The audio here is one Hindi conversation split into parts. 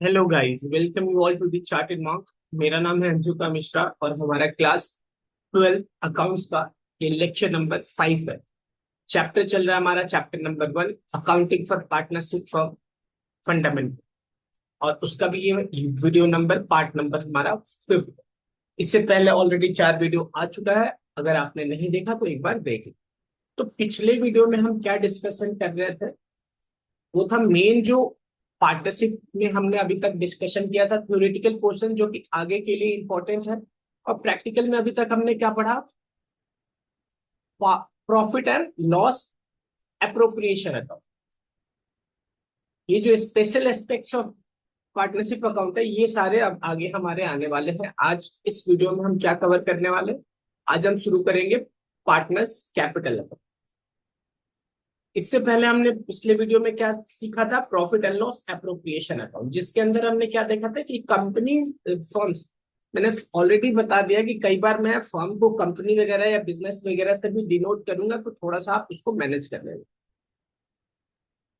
Hello guys, welcome you all to the Chartered Mark. मेरा नाम है अंजुका मिश्रा और हमारा क्लास 12 अकाउंट्स का ये लेक्चर नंबर 5 है। चैप्टर चल रहा है हमारा chapter number 1, accounting for partnership for fundamental. और उसका भी ये वीडियो नंबर पार्ट नंबर हमारा 5। इससे पहले ऑलरेडी 4 वीडियो आ चुका है, अगर आपने नहीं देखा तो एक बार देख लें। तो पिछले वीडियो में हम क्या डिस्कशन कर रहे थे, वो था मेन जो पार्टनरशिप में हमने अभी तक डिस्कशन किया था थ्योरेटिकल पोर्शन, जो कि आगे के लिए इंपॉर्टेंट है। और प्रैक्टिकल में अभी तक हमने क्या पढ़ा, profit and loss appropriation account. ये जो special aspects of partnership account है, ये सारे अब आगे हमारे आने वाले हैं। आज इस वीडियो में हम क्या कवर करने वाले हैं, आज हम शुरू करेंगे पार्टनर्स कैपिटल अकाउंट। इससे पहले हमने पिछले वीडियो में क्या सीखा था, profit and loss appropriation account, जिसके अंदर हमने क्या देखा था कि कंपनी फर्म्स, मैंने ऑलरेडी बता दिया कि कई बार मैं फर्म को कंपनी वगैरह या बिजनेस वगैरह से भी डिनोट करूंगा, तो थोड़ा सा आप उसको मैनेज कर लेंगे।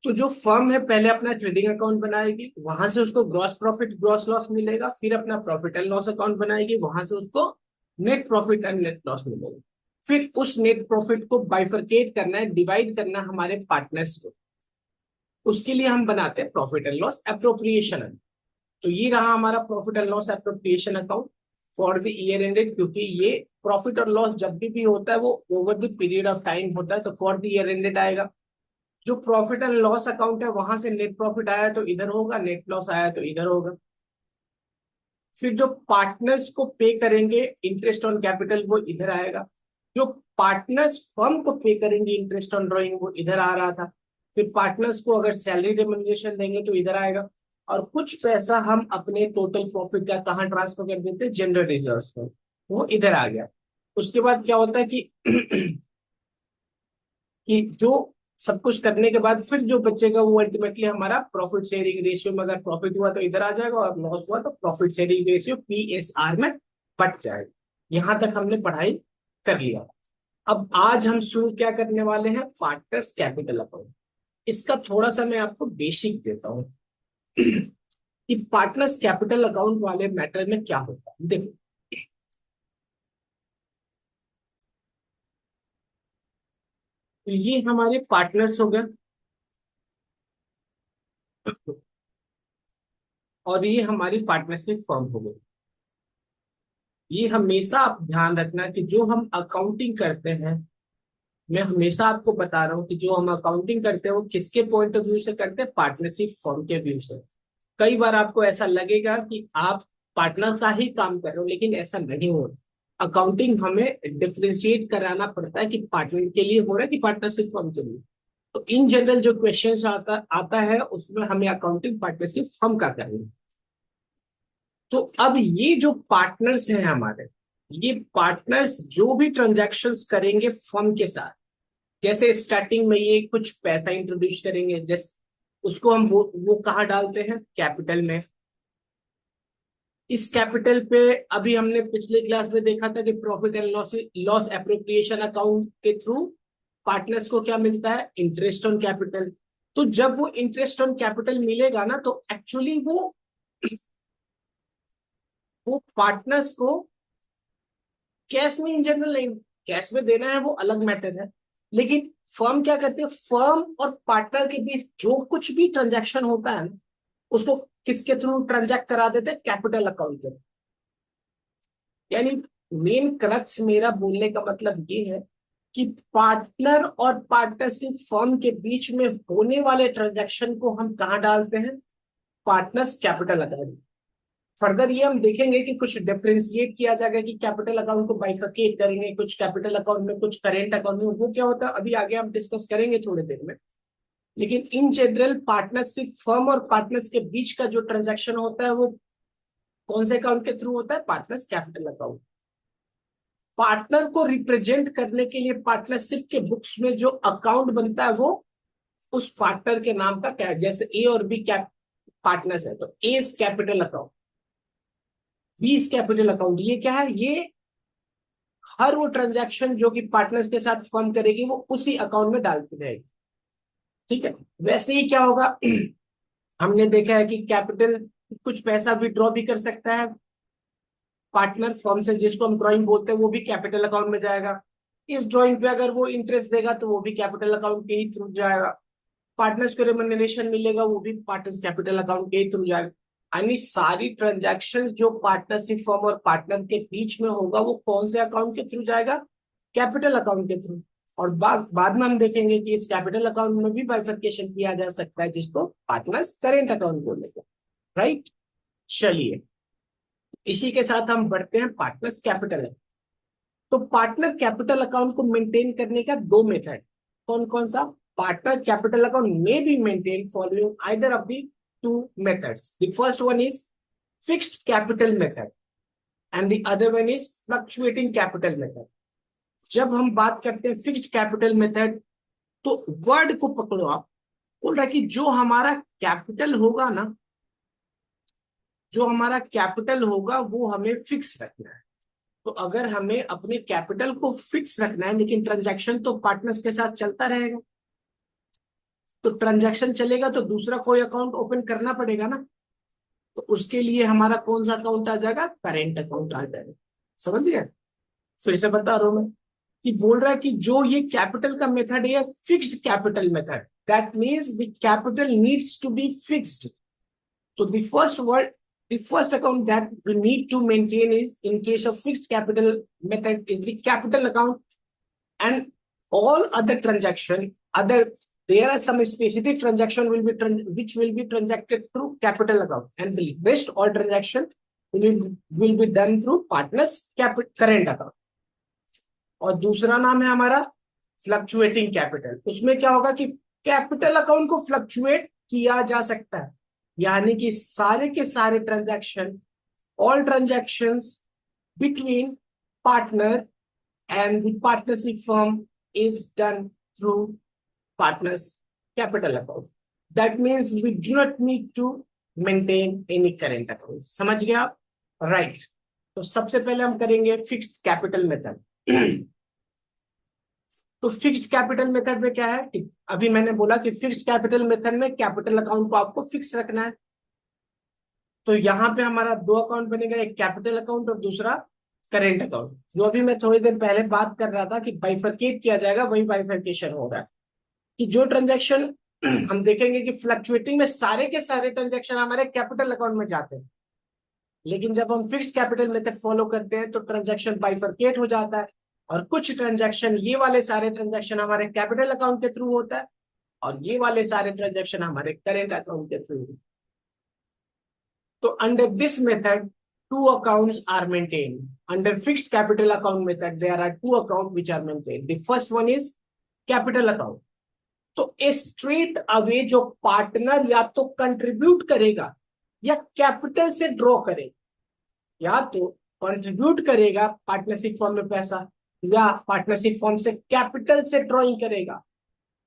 तो जो फर्म है पहले अपना ट्रेडिंग अकाउंट बनाएगी, वहां से उसको ग्रॉस प्रॉफिट ग्रॉस लॉस मिलेगा, फिर अपना प्रॉफिट एंड लॉस अकाउंट बनाएगी, वहां से उसको net profit and net loss मिलेगा। फिर उस नेट प्रॉफिट को बाइफरकेट करना है, डिवाइड करना है हमारे पार्टनर्स को। उसके लिए हम बनाते हैं प्रॉफिट एंड लॉस एप्रोप्रिएशन। तो ये रहा हमारा profit and loss appropriation account for the year ended, क्योंकि ये प्रॉफिट और लॉस जब भी होता है वो over the period of time होता है, तो फॉर द ईयर एंडेड आएगा। जो प्रॉफिट एंड लॉस अकाउंट है, वहां से नेट प्रॉफिट आया तो इधर होगा, नेट लॉस आया तो इधर होगा। फिर जो पार्टनर्स को पे करेंगे इंटरेस्ट ऑन कैपिटल, वो इधर आएगा। जो पार्टनर्स फर्म को पे करेंगे इंटरेस्ट ऑन ड्रॉइंग, वो इधर आ रहा था। फिर पार्टनर्स को अगर सैलरी रेम्युनरेशन देंगे तो इधर आएगा। और कुछ पैसा हम अपने टोटल प्रॉफिट का कहाँ ट्रांसफर कर देते हैं, जनरल रिजर्व्स में, वो इधर आ गया। उसके बाद क्या होता है कि कि जो सब कुछ करने के बाद फिर जो बचेगा वो अल्टीमेटली हमारा प्रॉफिट शेयरिंग रेशियो में, अगर प्रॉफिट हुआ तो इधर आ जाएगा और लॉस हुआ तो प्रॉफिट शेयरिंग रेशियो पीएसआर में बट जाएगा। यहां तक हमने पढ़ाई कर लिया। अब आज हम शुरू क्या करने वाले हैं, पार्टनर्स कैपिटल अकाउंट। इसका थोड़ा सा मैं आपको बेसिक देता हूं कि पार्टनर्स कैपिटल अकाउंट वाले मैटर में क्या होता है। देखो, तो ये हमारे पार्टनर्स हो गए और ये हमारी पार्टनरशिप फर्म हो गई। ये हमेशा आप ध्यान रखना कि जो हम अकाउंटिंग करते हैं, मैं हमेशा आपको बता रहा हूँ कि जो हम अकाउंटिंग करते हैं वो किसके पॉइंट ऑफ व्यू से करते हैं, पार्टनरशिप फर्म के व्यू से। कई बार आपको ऐसा लगेगा कि आप पार्टनर का ही काम कर रहे हो, लेकिन ऐसा नहीं हो रहा। अकाउंटिंग हमें डिफ्रेंशिएट कराना पड़ता है कि पार्टनर के लिए हो रहा है कि पार्टनरशिप फर्म के लिए। तो इन जनरल जो क्वेश्चन आता आता है, उसमें हमें अकाउंटिंग पार्टनरशिप फर्म का करना है। तो अब ये जो पार्टनर्स हैं हमारे, ये पार्टनर्स जो भी ट्रांजैक्शंस करेंगे फर्म के साथ, जैसे स्टार्टिंग में ये कुछ पैसा इंट्रोड्यूस करेंगे, जैसे उसको हम वो कहाँ डालते हैं, कैपिटल में। इस कैपिटल पे अभी हमने पिछले क्लास में देखा था कि profit and loss loss appropriation account के थ्रू पार्टनर्स को क्या मिलता है, इंटरेस्ट ऑन कैपिटल। तो जब वो इंटरेस्ट ऑन कैपिटल मिलेगा ना, तो एक्चुअली वो पार्टनर्स को कैश में इन जनरल नहीं, कैश में देना है वो अलग मैटर है। लेकिन फर्म क्या करती है, फर्म और पार्टनर के बीच जो कुछ भी ट्रांजैक्शन होता है ना, उसको किसके थ्रू ट्रांजैक्ट करा देते हैं, कैपिटल अकाउंट के। यानी मेन क्रक्स मेरा बोलने का मतलब ये है कि पार्टनर और पार्टनरशिप फर्म के बीच में होने वाले ट्रांजैक्शन को हम कहाँ डालते हैं, पार्टनर्स कैपिटल अकाउंट। फर्दर ये हम देखेंगे कि कुछ डिफरेंशिएट किया जाएगा कि कैपिटल अकाउंट को बाइफरकेट करेंगे, कुछ कैपिटल अकाउंट में, कुछ करेंट अकाउंट में, वो क्या होता है अभी आगे हम डिस्कस करेंगे थोड़ी देर में। लेकिन इन जनरल पार्टनरशिप फर्म और पार्टनर्स के बीच का जो ट्रांजैक्शन होता है वो कौन से अकाउंट के थ्रू होता है, पार्टनर्स कैपिटल अकाउंट। पार्टनर को रिप्रेजेंट करने के लिए पार्टनरशिप के बुक्स में जो अकाउंट बनता है वो उस पार्टनर के नाम का क्या है। जैसे ए और बी कैप पार्टनर्स है, तो a capital account, b capital account. ये क्या है, ये हर वो ट्रांजैक्शन जो कि पार्टनर्स के साथ फर्म करेगी वो उसी अकाउंट में डालती रहेगी। ठीक है, वैसे ही क्या होगा हमने देखा है कि कैपिटल कुछ पैसा विड्रॉ भी कर सकता है पार्टनर फर्म से, जिसको हम ड्राइंग बोलते हैं, वो भी कैपिटल अकाउंट में जाएगा। इस ड्राइंग पे अगर वो इंटरेस्ट देगा तो वो भी कैपिटल अकाउंट के ही थ्रू जाएगा। पार्टनर्स को रेम्यूनरेशन मिलेगा, वो भी पार्टनर्स कैपिटल अकाउंट के ही थ्रू जाएगा। यानी सारी ट्रांजैक्शन जो पार्टनरशिप फर्म और पार्टनर के बीच में होगा वो कौन से अकाउंट के थ्रू जाएगा? कैपिटल अकाउंट के थ्रू। और बाद में हम देखेंगे कि इस कैपिटल अकाउंट में भी बाइफरकेशन किया जा सकता है, जिसको पार्टनर्स करेंट अकाउंट बोलेंगे। राइट, चलिए इसी के साथ हम बढ़ते हैं पार्टनर्स कैपिटल। तो पार्टनर कैपिटल अकाउंट को मेंटेन करने का दो मेथड, कौन कौन सा? Partner capital account may be maintain following either of the two methods. The first one is fixed capital method and the other one is fluctuating capital method. जब हम बात करते हैं फिक्स्ड कैपिटल मेथड, तो वर्ड को पकड़ो आप, बोल रहा है कि जो हमारा कैपिटल होगा ना, जो हमारा कैपिटल होगा वो हमें फिक्स रखना है। तो अगर हमें अपने कैपिटल को फिक्स रखना है, लेकिन ट्रांजैक्शन तो पार्टनर्स के साथ चलता रहेगा, तो ट्रांजैक्शन चलेगा तो दूसरा कोई अकाउंट ओपन करना पड़ेगा ना। तो उसके लिए हमारा कौन सा अकाउंट आ जाएगा? करेंट अकाउंट आ जाएगा। समझ गए? फिर से बता रहा हूं मैं कि बोल रहा है कि जो ये कैपिटल का मेथड है fixed capital method, that means the capital needs to be fixed. तो the first account that we need to maintain is, in case of fixed capital method, is the capital account, and all other transaction, there are some specific transaction which will be transacted through capital account, and the rest all transaction will be done through partners current account। और दूसरा नाम है हमारा फ्लक्चुएटिंग कैपिटल। उसमें क्या होगा कि कैपिटल अकाउंट को फ्लक्चुएट किया जा सकता है, यानी कि सारे के सारे transaction, all transactions between partner and the partnership firm is done through partners capital account. That means we do not need to maintain any current account. समझ गया आप? राइट। तो सबसे पहले हम करेंगे फिक्स्ड कैपिटल मेथड। तो फिक्स्ड कैपिटल मेथड में क्या है? अभी मैंने बोला कि फिक्स्ड कैपिटल मेथड में कैपिटल अकाउंट को आपको फिक्स रखना है। तो यहाँ पे हमारा दो अकाउंट बनेगा, एक कैपिटल अकाउंट और दूसरा करेंट अकाउंट। जो अभी मैं थोड़ी देर पहले बात कर रहा था कि बाइफरकेट किया जाएगा, वही बाइफरकेशन हो रहा है कि जो ट्रांजैक्शन हम देखेंगे कि फ्लक्चुएटिंग में सारे के सारे ट्रांजैक्शन हमारे कैपिटल अकाउंट में जाते हैं, लेकिन जब हम फिक्स्ड कैपिटल मेथड फॉलो करते हैं तो ट्रांजैक्शन बाइफरकेट हो जाता है, और कुछ ट्रांजैक्शन, ये वाले सारे ट्रांजैक्शन हमारे कैपिटल अकाउंट के थ्रू होता है, और ये वाले सारे ट्रांजैक्शन हमारे करेंट अकाउंट के थ्रू। तो under this method two accounts are maintained. Under fixed capital account method, there are two accounts which are maintained. The first one is capital account. तो स्ट्रेट अवे जो पार्टनर या तो कंट्रीब्यूट करेगा या कैपिटल से ड्रॉ करेगा, या तो कंट्रीब्यूट करेगा पार्टनरशिप फॉर्म में पैसा, या पार्टनरशिप फॉर्म से कैपिटल से ड्रॉइंग करेगा,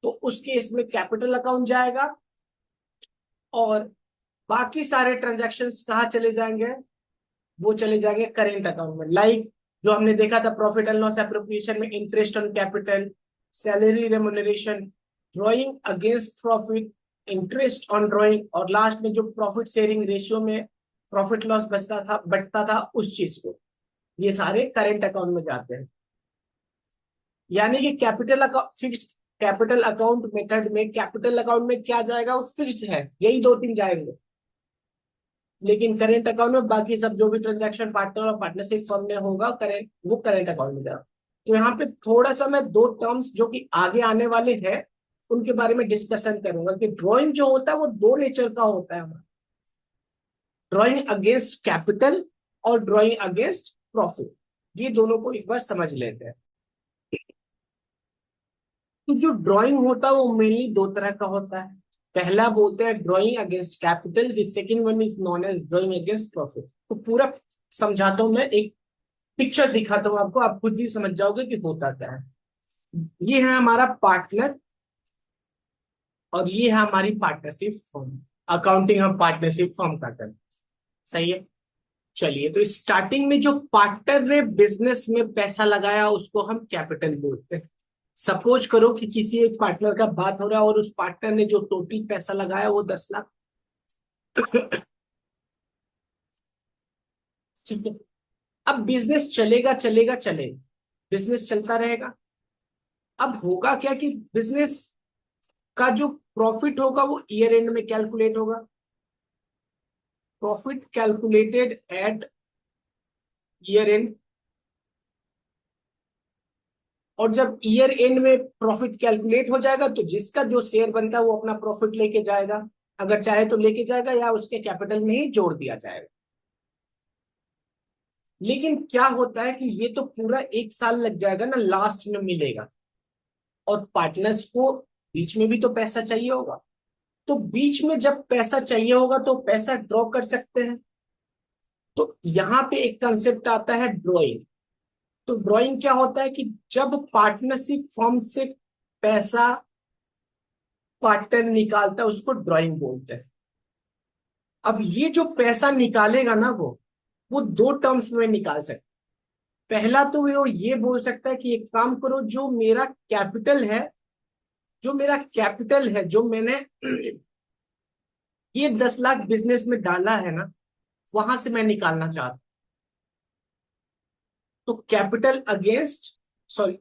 तो उस केस में कैपिटल अकाउंट जाएगा, और बाकी सारे ट्रांजैक्शंस कहाँ चले जाएंगे? वो चले जाएंगे करेंट अकाउंट में। लाइक जो हमने देखा था प्रॉफिट एंड लॉस एप्रोप्रिएशन में, interest on capital, salary remuneration, drawing against profit, interest on drawing, और लास्ट में जो प्रॉफिट शेयरिंग रेशियो में प्रॉफिट लॉस बचता था उस चीज को, ये सारे करेंट अकाउंट में जाते हैं। यानी कि capital account, fixed capital account method में कैपिटल अकाउंट में क्या जाएगा? वो फिक्स्ड है, यही दो तीन जाएंगे, लेकिन करेंट अकाउंट में बाकी सब जो भी ट्रांजैक्शन पार्टनर और पार्टनरशिप फर्म में होगा वो करेंट अकाउंट में जाएगा। तो यहाँ पे थोड़ा सा मैं दो टर्म्स जो कि आगे आने वाले हैं उनके बारे में डिस्कशन करूंगा कि ड्रॉइंग जो होता है वो दो नेचर का होता है हमारा, ड्रॉइंग अगेंस्ट कैपिटल और ड्रॉइंग अगेंस्ट प्रॉफिट। ये दोनों को एक बार समझ लेते हैं। तो जो ड्रॉइंग होता है वो मेनली दो तरह का होता है। पहला बोलते हैं drawing against capital, the second one is known as drawing against profit. तो पूरा समझाता हूं मैं, एक पिक्चर दिखाता हूं आपको, आप खुद ही समझ जाओगे कि होता क्या है। ये है हमारा पार्टनर और ये है हमारी पार्टनरशिप फर्म। अकाउंटिंग हम पार्टनरशिप फर्म का करते, सही है। चलिए, तो स्टार्टिंग में जो पार्टनर ने बिजनेस में पैसा लगाया उसको हम कैपिटल बोलते हैं। सपोज करो कि किसी एक पार्टनर का बात हो रहा है और उस पार्टनर ने जो टोटल पैसा लगाया वो 10 लाख ठीक है। अब बिजनेस चलेगा चलेगा चलेगा, बिजनेस चलता रहेगा। अब होगा क्या कि बिजनेस का जो प्रॉफिट होगा वो ईयर एंड में कैलकुलेट होगा, profit calculated at year and. और जब ईयर एंड में प्रॉफिट कैलकुलेट हो जाएगा तो जिसका जो शेयर बनता है वो अपना प्रॉफिट लेके जाएगा, अगर चाहे तो लेके जाएगा या उसके कैपिटल में ही जोड़ दिया जाएगा। लेकिन क्या होता है कि ये तो पूरा एक साल लग जाएगा ना, लास्ट में मिलेगा, और पार्टनर्स को बीच में भी तो पैसा चाहिए होगा। तो बीच में जब पैसा चाहिए होगा तो पैसा ड्रॉ कर सकते हैं। तो यहाँ पे एक कंसेप्ट आता है ड्रॉइंग। तो ड्रॉइंग क्या होता है कि जब पार्टनरशिप फर्म से पैसा पार्टनर निकालता है उसको ड्रॉइंग बोलते हैं। अब ये जो पैसा निकालेगा ना वो दो टर्म्स में निकाल सकते। पहला तो वो ये बोल सकता है कि एक काम करो, जो मेरा कैपिटल है, जो मैंने ये 10 लाख बिजनेस में डाला है ना, वहां से मैं निकालना चाहता हूं। तो कैपिटल अगेंस्ट, सॉरी,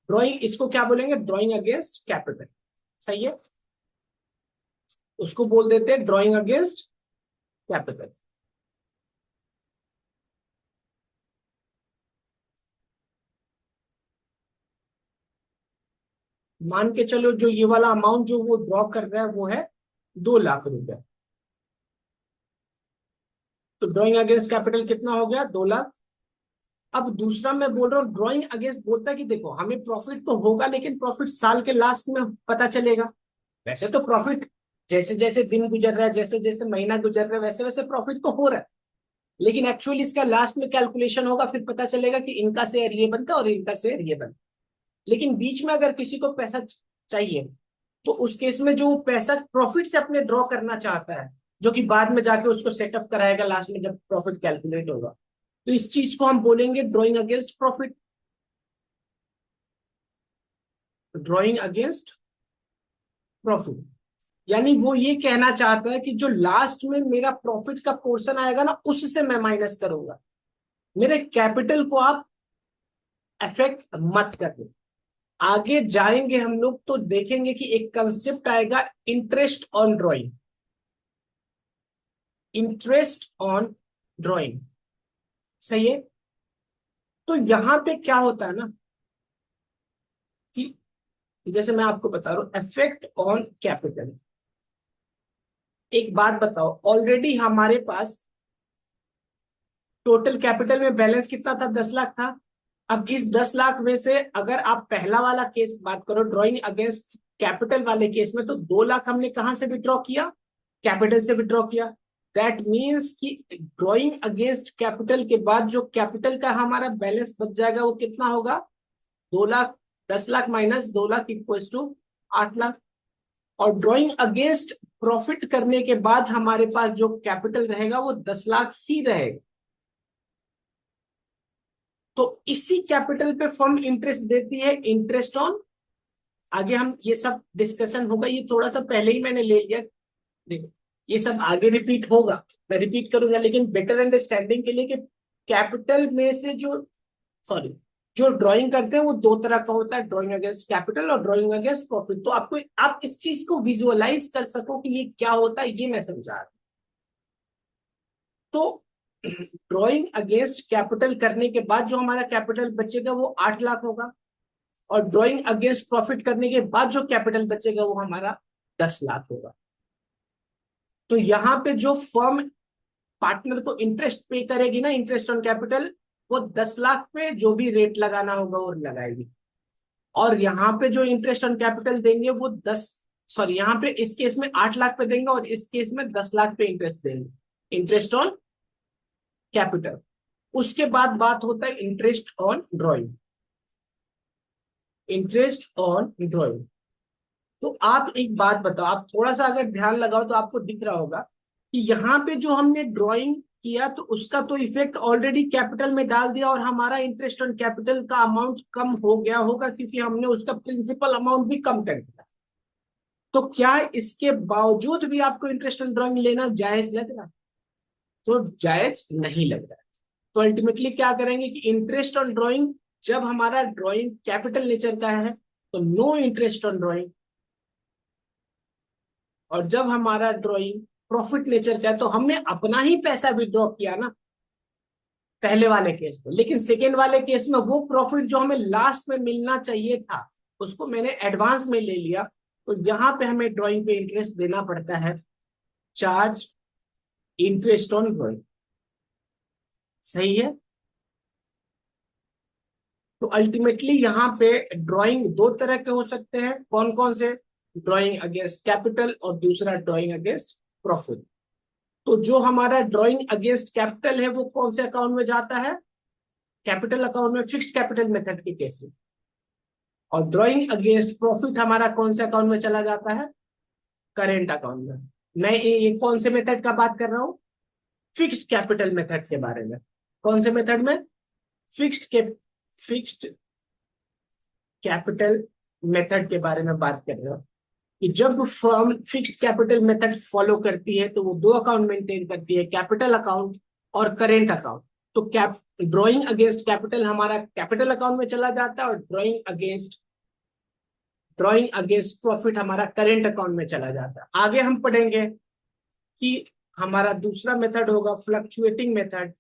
ड्रॉइंग इसको क्या बोलेंगे, ड्रॉइंग अगेंस्ट कैपिटल। सही है, उसको बोल देते हैं ड्रॉइंग अगेंस्ट कैपिटल। मान के चलो जो ये वाला अमाउंट जो वो ड्रॉ कर रहा है वो है 2 लाख रुपए। तो ड्रॉइंग अगेंस्ट कैपिटल कितना हो गया, 2 लाख। अब दूसरा मैं बोल रहा हूँ ड्रॉइंग अगेंस्ट, बोलता है कि देखो हमें प्रॉफिट तो होगा लेकिन प्रॉफिट साल के लास्ट में पता चलेगा। वैसे तो प्रॉफिट जैसे जैसे दिन गुजर रहा है, जैसे जैसे महीना गुजर रहा है, वैसे वैसे प्रॉफिट तो हो रहा है, लेकिन एक्चुअली इसका लास्ट में कैलकुलेशन होगा, फिर पता चलेगा कि इनका शेयर ये बनता है और इनका शेयर ये बनता है। लेकिन बीच में अगर किसी को पैसा चाहिए तो उस केस में जो पैसा प्रॉफिट से अपने ड्रॉ करना चाहता है, जो कि बाद में जाके उसको सेटअप कराएगा लास्ट में जब प्रॉफिट कैलकुलेट होगा, तो इस चीज को हम बोलेंगे drawing against profit. Drawing against profit यानी वो ये कहना चाहता है कि जो लास्ट में मेरा प्रॉफिट का पोर्शन आएगा ना, उससे मैं माइनस करूंगा, मेरे कैपिटल को आप अफेक्ट मत करना। आगे जाएंगे हम लोग तो देखेंगे कि एक कंसेप्ट आएगा interest on drawing, interest on drawing. सही है। तो यहां पे क्या होता है ना कि जैसे मैं आपको बता रहा हूं इफेक्ट ऑन कैपिटल। एक बात बताओ, ऑलरेडी हमारे पास टोटल कैपिटल में बैलेंस कितना था, 10 लाख था। अब इस 10 लाख में से अगर आप पहला वाला केस बात करो ड्रॉइंग अगेंस्ट कैपिटल वाले केस में, तो 2 लाख हमने कहां से विड्रॉ किया, कैपिटल से विड्रॉ किया। दैट मीन्स कि ड्रॉइंग अगेंस्ट कैपिटल के बाद जो कैपिटल का हमारा बैलेंस बच जाएगा वो कितना होगा, 2 lakh. 10 lakh minus 2 lakh equals to 8 lakh. और ड्रॉइंग अगेंस्ट प्रॉफिट करने के बाद हमारे पास जो कैपिटल रहेगा वो 10 लाख ही रहेगा। तो इसी कैपिटल पे फर्म इंटरेस्ट देती है, इंटरेस्ट ऑन। आगे हम ये सब डिस्कशन होगा, ये थोड़ा सा पहले ही मैंने ले लिया। देखो ये सब आगे रिपीट होगा, मैं रिपीट करूंगा, लेकिन बेटर अंडरस्टैंडिंग के लिए कि कैपिटल में से जो, सॉरी, जो ड्राइंग करते हैं वो दो तरह का होता है, ड्राइंग अगेंस्ट कैपिटल और ड्राइंग अगेंस्ट प्रॉफिट। तो आपको, आप इस चीज को विजुअलाइज कर सको कि ये क्या होता है, ये मैं समझा रहा हूं। तो ड्राइंग अगेंस्ट कैपिटल करने के बाद जो हमारा कैपिटल बचेगा वो 8 लाख होगा, और ड्राइंग अगेंस्ट प्रॉफिट करने के बाद जो कैपिटल बचेगा वो हमारा 10 लाख होगा। तो यहाँ पे जो फर्म पार्टनर को इंटरेस्ट पे करेगी ना, इंटरेस्ट ऑन कैपिटल, वो 10 लाख पे जो भी रेट लगाना होगा वो लगाएगी। और यहाँ पे जो इंटरेस्ट ऑन कैपिटल देंगे वो 10, सॉरी, यहाँ पे इस केस में 8 लाख पे देंगे और इस केस में 10 लाख पे इंटरेस्ट देंगे, इंटरेस्ट ऑन कैपिटल। उसके बाद बात होता है interest on drawing, interest on drawing. तो आप एक बात बताओ, आप थोड़ा सा अगर ध्यान लगाओ तो आपको दिख रहा होगा कि यहाँ पे जो हमने ड्राइंग किया तो उसका तो इफेक्ट ऑलरेडी कैपिटल में डाल दिया, और हमारा इंटरेस्ट ऑन कैपिटल का अमाउंट कम हो गया होगा क्योंकि हमने उसका प्रिंसिपल अमाउंट भी कम कर दिया। तो क्या इसके बावजूद भी आपको इंटरेस्ट ऑन ड्राइंग लेना जायज लग रहा है? तो जायज नहीं लग रहा है। तो अल्टीमेटली क्या करेंगे कि इंटरेस्ट ऑन ड्राइंग, जब हमारा ड्राइंग कैपिटल नेचर का है तो नो इंटरेस्ट ऑन ड्राइंग, और जब हमारा ड्राइंग प्रॉफिट नेचर का है तो हमने अपना ही पैसा विड्रॉ किया ना पहले वाले केस में, लेकिन सेकेंड वाले केस में वो प्रॉफिट जो हमें लास्ट में मिलना चाहिए था उसको मैंने एडवांस में ले लिया, तो यहां पे हमें ड्राइंग पे इंटरेस्ट देना पड़ता है, चार्ज इंटरेस्ट ऑन ड्राइंग। सही है। तो अल्टीमेटली यहाँ पे ड्राइंग दो तरह के हो सकते हैं, कौन कौन से? ड्राइंग अगेंस्ट कैपिटल और दूसरा ड्राइंग अगेंस्ट प्रॉफिट। तो जो हमारा ड्राइंग अगेंस्ट कैपिटल है वो कौन से अकाउंट में जाता है? कैपिटल अकाउंट में, फिक्स्ड कैपिटल मेथड के केस में। और ड्राइंग अगेंस्ट प्रॉफिट हमारा कौन से अकाउंट में चला जाता है? करेंट अकाउंट में। मैं ये कौन से मेथड का बात कर रहा हूं? फिक्स्ड कैपिटल मेथड के बारे में। कौन से मेथड में? फिक्स्ड कैपिटल मेथड के बारे में बात कर रहे हो कि जब firm fixed capital method follow करती है तो वो दो अकाउंट मेंटेन करती है, कैपिटल अकाउंट और करेंट अकाउंट। तो ड्राइंग अगेंस्ट कैपिटल हमारा कैपिटल अकाउंट में चला जाता है और ड्राइंग अगेंस्ट प्रॉफिट हमारा करेंट अकाउंट में चला जाता है। आगे हम पढ़ेंगे कि हमारा दूसरा मेथड होगा fluctuating method,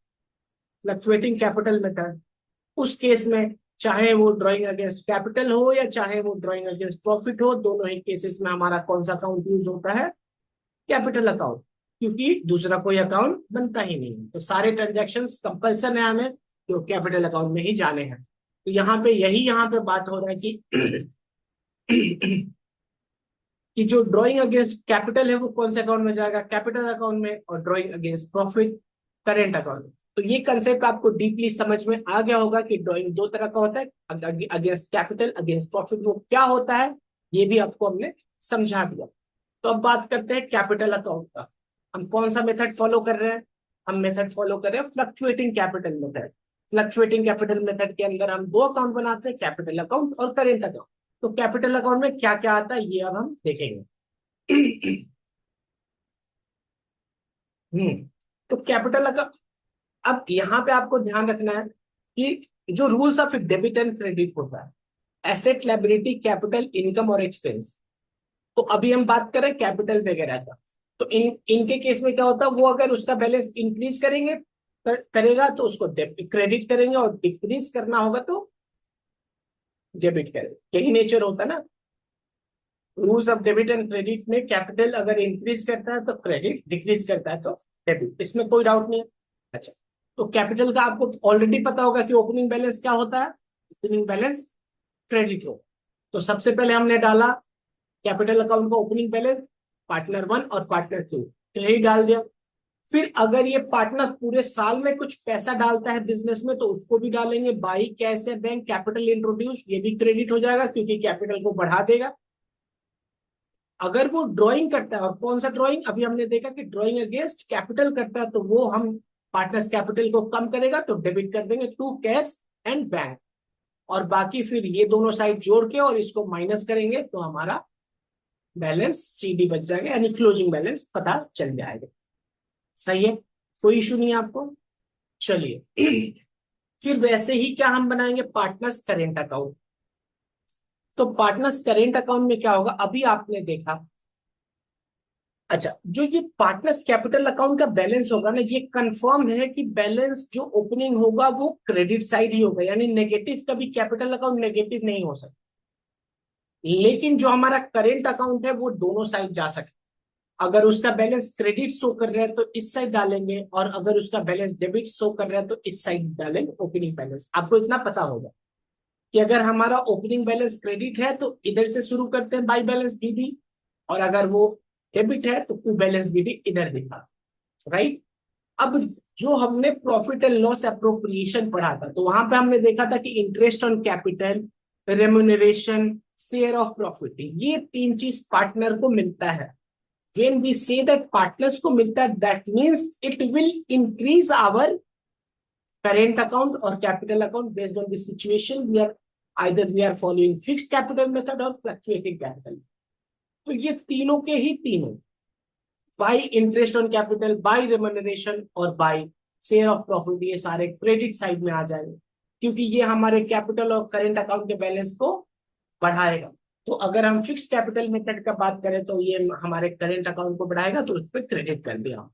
fluctuating capital method. उस केस में चाहे वो ड्राइंग अगेंस्ट कैपिटल हो या चाहे वो ड्राइंग अगेंस्ट प्रॉफिट हो, दोनों ही केसेस में हमारा कौन सा अकाउंट यूज होता है? कैपिटल अकाउंट, क्योंकि दूसरा कोई अकाउंट बनता ही नहीं। तो सारे ट्रांजेक्शन्स कंपल्सन है हमें जो कैपिटल अकाउंट में ही जाने हैं। तो यहाँ पे बात हो रहा है कि कि जो ड्राइंग अगेंस्ट कैपिटल है वो कौन से अकाउंट में जाएगा? कैपिटल अकाउंट में। और drawing against profit current account में। तो ये कंसेप्ट आपको डीपली समझ में आ गया होगा कि ड्राइंग दो तरह का होता है, अगेंस्ट कैपिटल अगेंस्ट प्रॉफिट वो क्या होता है, ये भी आपको हमने समझा दिया। तो अब बात करते हैं कैपिटल अकाउंट का। हम कौन सा मेथड फॉलो कर रहे हैं? हम मेथड फॉलो कर रहे हैं fluctuating capital method. Fluctuating capital method के अंदर हम दो अकाउंट बनाते हैं, कैपिटल अकाउंट और करेंट अकाउंट। तो कैपिटल अकाउंट में क्या क्या आता है ये अब हम देखेंगे। तो कैपिटल अकाउंट, अब यहाँ पे आपको ध्यान रखना है कि जो rules of debit and credit होता है, एसेट, लायबिलिटी, कैपिटल, इनकम और एक्सपेंस। तो अभी हम बात करें कैपिटल वगैरह का। तो इनके केस में क्या होता है, वो अगर उसका बैलेंस इंक्रीज करेगा तो उसको क्रेडिट करेंगे, और डिक्रीज करना होगा तो डेबिट करेंगे। यही नेचर होता है ना rules of debit and credit में। कैपिटल अगर इंक्रीज करता है तो क्रेडिट, डिक्रीज करता है तो डेबिट, इसमें कोई डाउट नहीं है। अच्छा, तो कैपिटल का आपको ऑलरेडी पता होगा कि ओपनिंग बैलेंस क्या होता है? ओपनिंग बैलेंस क्रेडिट हो। तो सबसे पहले हमने डाला कैपिटल अकाउंट का ओपनिंग बैलेंस, पार्टनर 1 और पार्टनर 2 क्रेडिट डाल दिया। फिर अगर ये पार्टनर पूरे साल में कुछ पैसा डालता है बिजनेस में तो उसको भी डालेंगे, बाई कैश है बैंक, कैपिटल इंट्रोड्यूस, ये भी क्रेडिट हो जाएगा क्योंकि कैपिटल को बढ़ा देगा। अगर वो ड्राइंग करता है, और कौन सा ड्राइंग? अभी हमने देखा कि ड्राइंग अगेंस्ट कैपिटल करता है तो वो हम पार्टनर्स कैपिटल को कम करेगा तो डेबिट कर देंगे टू कैश एंड बैंक, और बाकी फिर ये दोनों साइड जोड़ के और इसको माइनस करेंगे तो हमारा बैलेंस सीडी बच जाएगा, यानी क्लोजिंग बैलेंस पता चल जाएगा। सही है, कोई इशू नहीं है आपको। चलिए फिर वैसे ही क्या हम बनाएंगे? Partners current account. तो पार्टनर्स करेंट अकाउंट में क्या होगा? अभी आपने देखा, अच्छा, जो ये पार्टनर्स कैपिटल अकाउंट का बैलेंस होगा ना, ये कंफर्म है कि बैलेंस जो ओपनिंग होगा वो क्रेडिट साइड ही होगा, यानी नेगेटिव, कभी कैपिटल अकाउंट नेगेटिव नहीं हो सकता। लेकिन जो हमारा करेंट अकाउंट है वो दोनों साइड जा सकता है। अगर उसका बैलेंस क्रेडिट शो कर रहा है तो इस साइड डालेंगे, और अगर उसका बैलेंस डेबिट शो कर रहा है तो इस साइड डालेंगे ओपनिंग बैलेंस। आपको इतना पता होगा कि अगर हमारा ओपनिंग बैलेंस क्रेडिट है तो इधर से शुरू करते हैं बाई बैलेंस बीडी, और अगर वो डेबिट है तो टू बैलेंस बीडी इधर दिखा, राइट। अब जो हमने प्रॉफिट एंड लॉस एप्रोप्रिएशन पढ़ा था तो वहां पे हमने देखा था कि interest on capital, remuneration, share of profit, ये तीन चीज पार्टनर को मिलता है। when we say that partners को मिलता है, that means it will increase our current account or capital account based on the situation we are, either we are following fixed capital method or fluctuating capital। तो ये तीनों के ही तीनों by interest on capital, by remuneration और बाय शेयर ऑफ प्रॉफिट, ये सारे क्रेडिट साइड में आ जाएंगे, क्योंकि ये हमारे कैपिटल और करेंट अकाउंट के बैलेंस को बढ़ाएगा। तो अगर हम फिक्स कैपिटल मेथड का बात करें तो ये हमारे करेंट अकाउंट को बढ़ाएगा, तो उस पर क्रेडिट कर दिया।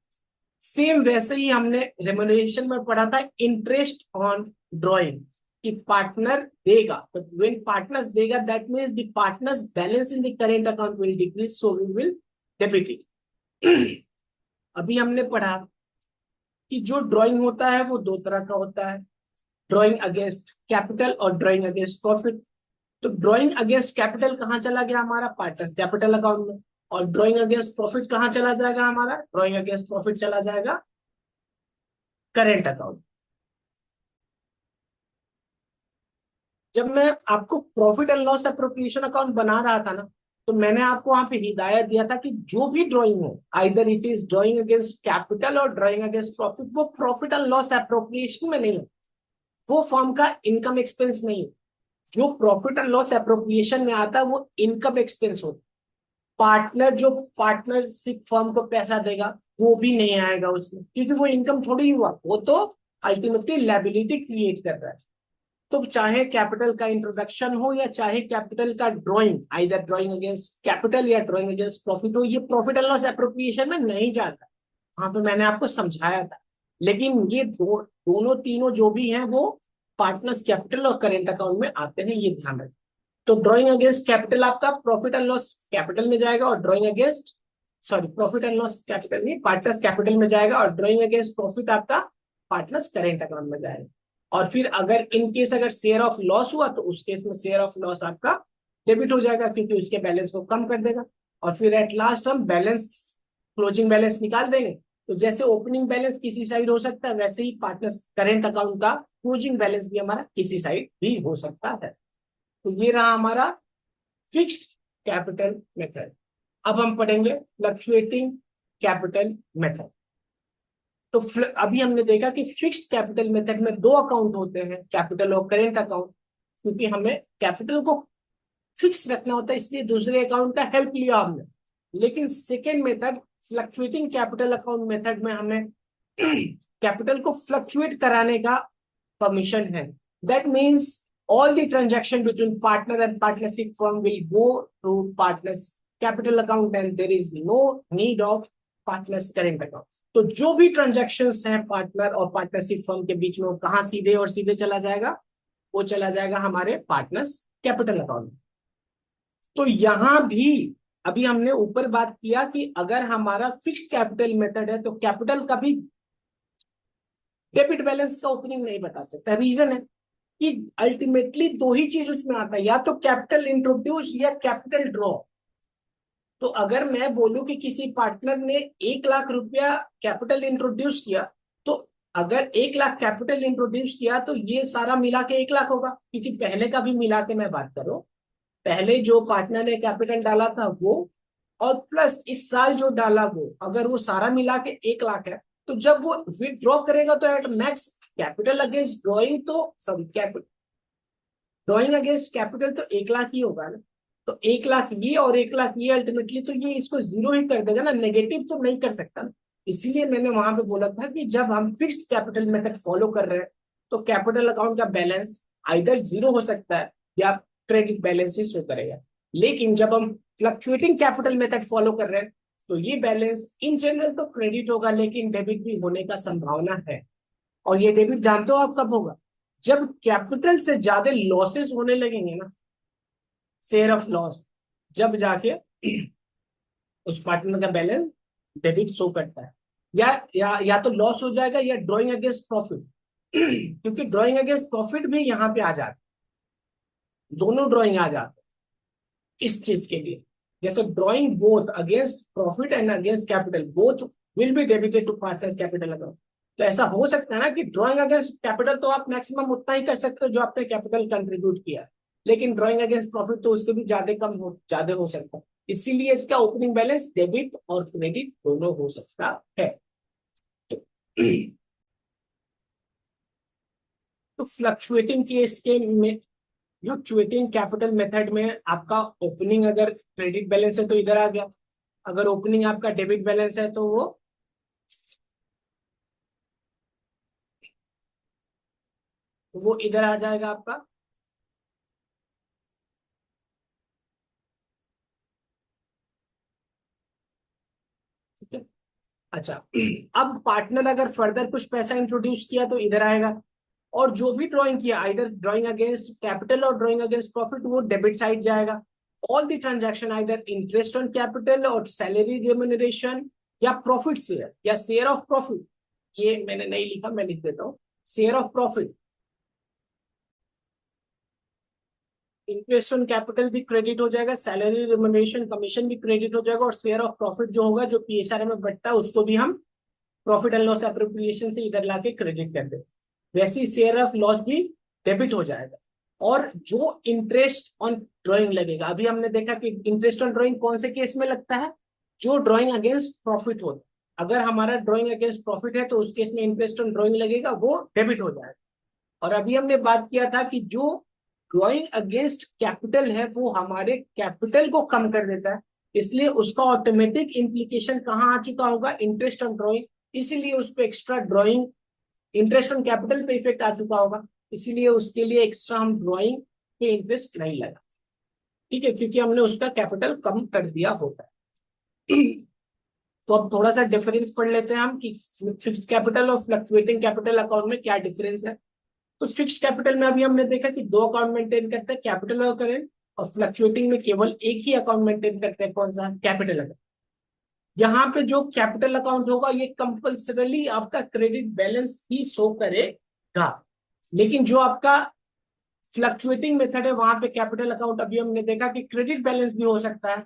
सेम वैसे ही हमने रेम्यूनरेशन में पढ़ा था इंटरेस्ट ऑन ड्रॉइंग, कि पार्टनर देगा, तो व्हेन पार्टनर्स देगा that means the partners balance in the current account will decrease, so we will debit it. अभी हमने पढ़ा कि जो ड्राइंग होता है वो दो तरह का होता है, ड्राइंग अगेंस्ट कैपिटल और ड्राइंग अगेंस्ट प्रॉफिट। तो ड्राइंग अगेंस्ट कैपिटल कहाँ चला गया हमारा, पार्टनर्स कैपिटल अकाउंट में, और ड्राइंग अगेंस्ट प्रॉफिट कहाँ चला जाएगा हमारा, ड्राइंग अगेंस्ट प्रॉफिट चला जाएगा करेंट अकाउंट। जब मैं आपको profit and loss appropriation account बना रहा था ना, तो मैंने आपको वहां पे हिदायत दिया था कि जो भी ड्राइंग हो, either it is drawing against capital और ड्राइंग अगेंस्ट प्रॉफिट, वो प्रॉफिट एंड लॉस एप्रोप्रिएशन में नहीं है, वो फॉर्म का इनकम एक्सपेंस नहीं है। जो प्रॉफिट एंड लॉस एप्रोप्रिएशन में आता है वो इनकम एक्सपेंस होता है। पार्टनर जो पार्टनरशिप फर्म को पैसा देगा वो भी नहीं आएगा उसमें, क्योंकि वो इनकम थोड़ी हुआ, वो तो अल्टीमेटली लायबिलिटी क्रिएट कर रहा है। तो चाहे कैपिटल का इंट्रोडक्शन हो या चाहे कैपिटल का drawing, either drawing against capital या ड्राइंग अगेंस्ट प्रॉफिट हो, ये प्रॉफिट एंड लॉस एप्रोप्रिएशन में नहीं जाता। वहां पे मैंने आपको समझाया था। लेकिन ये दोनों तीनों जो भी हैं वो पार्टनर्स कैपिटल और करेंट अकाउंट में आते हैं, ये ध्यान रखें। तो ड्राइंग अगेंस्ट कैपिटल आपका प्रॉफिट एंड लॉस कैपिटल में जाएगा, और drawing against, sorry, profit and loss capital नहीं, पार्टनर्स कैपिटल में जाएगा, और ड्राइंग अगेंस्ट प्रॉफिट आपका पार्टनर्स करेंट अकाउंट में जाएगा। और फिर अगर इन केस अगर शेयर ऑफ लॉस हुआ तो उस केस में शेयर ऑफ लॉस आपका डेबिट हो जाएगा, क्योंकि उसके बैलेंस को कम कर देगा। और फिर एट लास्ट हम बैलेंस, क्लोजिंग बैलेंस निकाल देंगे। तो जैसे ओपनिंग बैलेंस किसी साइड हो सकता है, वैसे ही पार्टनर्स करेंट अकाउंट का क्लोजिंग बैलेंस भी हमारा किसी साइड भी हो सकता है। तो ये रहा हमारा फिक्स्ड कैपिटल मेथड। अब हम पढ़ेंगे फ्लक्चुएटिंग कैपिटल मेथड। तो अभी हमने देखा कि फिक्स्ड कैपिटल मेथड में दो अकाउंट होते हैं, कैपिटल और करेंट अकाउंट, क्योंकि हमें कैपिटल को फिक्स रखना होता है, इसलिए दूसरे अकाउंट का हेल्प लिया हमने। लेकिन second method fluctuating capital account method में हमें कैपिटल को फ्लक्चुएट कराने का परमिशन है। That means all the transaction between partner and partnership firm will go through partners capital account and there is no need of partners current account। तो जो भी ट्रांजैक्शंस हैं पार्टनर और पार्टनरशिप फर्म के बीच में, वो कहाँ सीधे और सीधे चला जाएगा, वो चला जाएगा हमारे पार्टनर्स कैपिटल अकाउंट में। तो यहां भी अभी हमने ऊपर बात किया कि अगर हमारा फिक्स्ड कैपिटल मेथड है तो कैपिटल का भी डेबिट बैलेंस का ओपनिंग नहीं बता सकता। रीजन है कि अल्टीमेटली दो ही चीज उसमें आता है, या तो कैपिटल इंट्रोड्यूस या कैपिटल ड्रॉ। तो अगर मैं बोलूं कि किसी पार्टनर ने 1 लाख रुपया कैपिटल इंट्रोड्यूस किया, तो अगर 1 लाख कैपिटल इंट्रोड्यूस किया तो ये सारा मिला के 1 लाख होगा, क्योंकि पहले का भी मिला के मैं बात करूं, पहले जो पार्टनर ने कैपिटल डाला था वो, और प्लस इस साल जो डाला वो, अगर वो सारा मिला के 1 लाख है, तो जब वो विथड्रॉ करेगा तो at max capital against drawing, तो sorry capital drawing against capital तो 1 लाख ही होगा ना। तो 1 लाख ये और 1 लाख ये, अल्टीमेटली तो ये इसको जीरो ही कर देगा ना, नेगेटिव तो नहीं कर सकता ना। इसीलिए मैंने वहां पे बोला था कि जब हम फिक्स्ड कैपिटल मेथड फॉलो कर रहे हैं तो कैपिटल अकाउंट का बैलेंस आइदर जीरो हो सकता है या क्रेडिट बैलेंस ही शो करेगा। लेकिन जब हम फ्लक्चुएटिंग कैपिटल मेथड फॉलो कर रहे हैं तो ये बैलेंस इन जनरल तो क्रेडिट होगा, लेकिन डेबिट भी होने का संभावना है। और ये डेबिट जानते हो आप कब होगा, जब कैपिटल से ज्यादा लॉसेस होने लगेंगे ना, शेयर ऑफ लॉस, जब जाके उस पार्टनर का बैलेंस डेबिट शो करता है, या तो लॉस हो जाएगा या ड्रॉइंग अगेंस्ट प्रॉफिट। क्योंकि ड्रॉइंग अगेंस्ट प्रॉफिट भी यहाँ पे आ जाता है, दोनों ड्रॉइंग आ जाते हैं इस चीज के लिए। जैसे drawing both against profit and against capital both will be debited to partners capital account. तो ऐसा हो सकता है ना कि ड्रॉइंग अगेंस्ट कैपिटल तो आप मैक्सिमम उतना ही कर सकते हो जो आपने कैपिटल कंट्रीब्यूट किया, लेकिन ड्रॉइंग अगेंस्ट प्रॉफिट तो उससे भी ज्यादा हो सकता है। इसीलिए इसका ओपनिंग बैलेंस डेबिट और क्रेडिट दोनों हो सकता है। तो फ्लक्चुएटिंग केस के में, फ्लक्चुएटिंग कैपिटल मेथड में आपका ओपनिंग अगर क्रेडिट बैलेंस है तो इधर आ गया, अगर ओपनिंग आपका डेबिट बैलेंस है तो वो इधर आ जाएगा आपका। ठीक है। अच्छा, अब पार्टनर अगर फर्दर कुछ पैसा इंट्रोड्यूस किया तो इधर आएगा, और जो भी ड्राइंग किया, आइदर ड्राइंग अगेंस्ट कैपिटल और ड्राइंग अगेंस्ट प्रॉफिट, वो डेबिट साइड जाएगा। All the transaction either interest on capital और सैलरी रेम्यूनरेशन या प्रॉफिट शेयर या शेयर ऑफ प्रॉफिट, ये मैंने नहीं लिखा, मैं लिख देता हूँ, share of profit. Interest on capital भी क्रेडिट हो जाएगा, सैलरी रेम्यूनरेशन कमीशन भी क्रेडिट हो जाएगा, और शेयर ऑफ प्रॉफिट जो होगा, जो पीएसआर में बढ़ता है, उसको भी हम प्रॉफिट एंड लॉस एप्रोप्रिएशन से इधर लाके क्रेडिट कर दे। वैसे ही शेयर ऑफ लॉस भी डेबिट हो जाएगा। और जो इंटरेस्ट ऑन ड्राइंग लगेगा, अभी हमने देखा कि इंटरेस्ट ऑन ड्राइंग कौन से केस में लगता है, जो ड्राइंग अगेंस्ट प्रॉफिट होता है। अगर हमारा ड्राइंग अगेंस्ट प्रॉफिट है तो उस केस में इंटरेस्ट ऑन ड्राइंग लगेगा, वो डेबिट हो जाएगा। और अभी हमने बात किया था कि जो ड्राइंग अगेंस्ट कैपिटल है वो हमारे कैपिटल को कम कर देता है, इसलिए उसका ऑटोमेटिक इंप्लीकेशन कहाँ आ चुका होगा, इंटरेस्ट ऑन ड्राइंग, इसीलिए उस पर extra drawing interest on capital पे इफेक्ट आ चुका होगा, इसीलिए उसके लिए एक्स्ट्रा हम ड्राइंग पे इंटरेस्ट नहीं लगा। ठीक है, क्योंकि हमने उसका कैपिटल कम कर दिया होता है। तो अब थोड़ा सा डिफरेंस पढ़ लेते हैं हम कि फिक्स्ड कैपिटल और फ्लक्चुएटिंग कैपिटल अकाउंट में क्या डिफरेंस है। तो फिक्स्ड कैपिटल में अभी हमने देखा कि दो अकाउंट मेंटेन करते हैं, कैपिटल और करेंट, और फ्लक्चुएटिंग में केवल एक ही अकाउंट मेंटेन करते हैं, कौन सा, कैपिटल अकाउंट। यहाँ पे जो कैपिटल अकाउंट होगा ये कंपल्सरली आपका क्रेडिट बैलेंस ही शो करेगा, लेकिन जो आपका फ्लक्चुएटिंग मेथड है वहां पे कैपिटल अकाउंट, अभी हमने देखा कि क्रेडिट बैलेंस भी हो सकता है,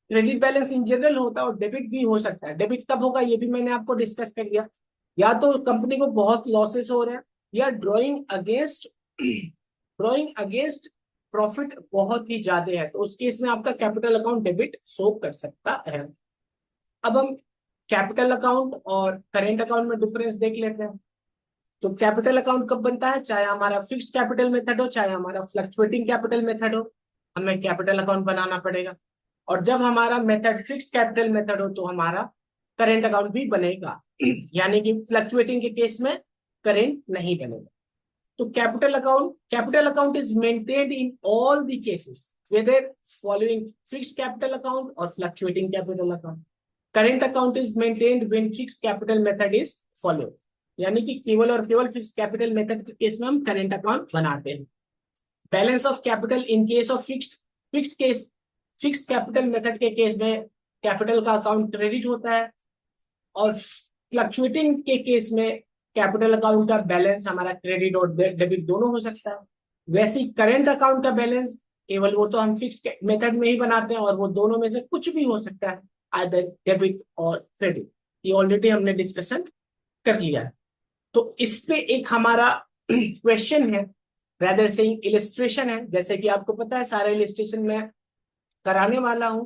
क्रेडिट बैलेंस इन जनरल होता है, और डेबिट भी हो सकता है। डेबिट कब होगा ये भी मैंने आपको डिस्कस कर दिया, या तो कंपनी को बहुत लॉसेस हो रहे हैं, या ड्रॉइंग अगेंस्ट प्रॉफिट बहुत ही ज्यादा है, तो उस केस में आपका कैपिटल अकाउंट डेबिट शो कर सकता है। अब हम कैपिटल अकाउंट और करेंट अकाउंट में डिफरेंस देख लेते हैं। तो कैपिटल अकाउंट कब बनता है, चाहे हमारा फिक्स्ड कैपिटल मेथड हो, चाहे हमारा फ्लक्चुएटिंग कैपिटल मेथड हो, हमें कैपिटल अकाउंट बनाना पड़ेगा। और जब हमारा मेथड फिक्स्ड कैपिटल मेथड हो तो हमारा करेंट अकाउंट भी बनेगा, यानी कि फ्लक्चुएटिंग के केस में करेंट नहीं बनेगा। तो capital account is maintained in all the cases whether following fixed capital account और fluctuating capital account. Current account is maintained when fixed capital method is followed, यानी कि केवल और केवल फिक्स्ड कैपिटल मेथड के केस में हम करेंट अकाउंट बनाते हैं। Balance of capital in case of fixed capital method के केस में कैपिटल का अकाउंट क्रेडिट होता है, और फ्लक्चुएटिंग के केस में कैपिटल अकाउंट का बैलेंस हमारा क्रेडिट और डेबिट दोनों हो सकता है। वैसे ही करेंट अकाउंट का बैलेंस केवल वो तो हम फिक्स्ड मेथड में ही बनाते हैं, और वो दोनों में से कुछ भी हो सकता है, आइदर डेबिट और क्रेडिट। ये ऑलरेडी हमने डिस्कशन कर लिया है। तो इस पे एक हमारा क्वेश्चन है, रादर सेइंग इलिस्ट्रेशन है, जैसे कि आपको पता है सारा इलिस्ट्रेशन मैं कराने वाला हूं।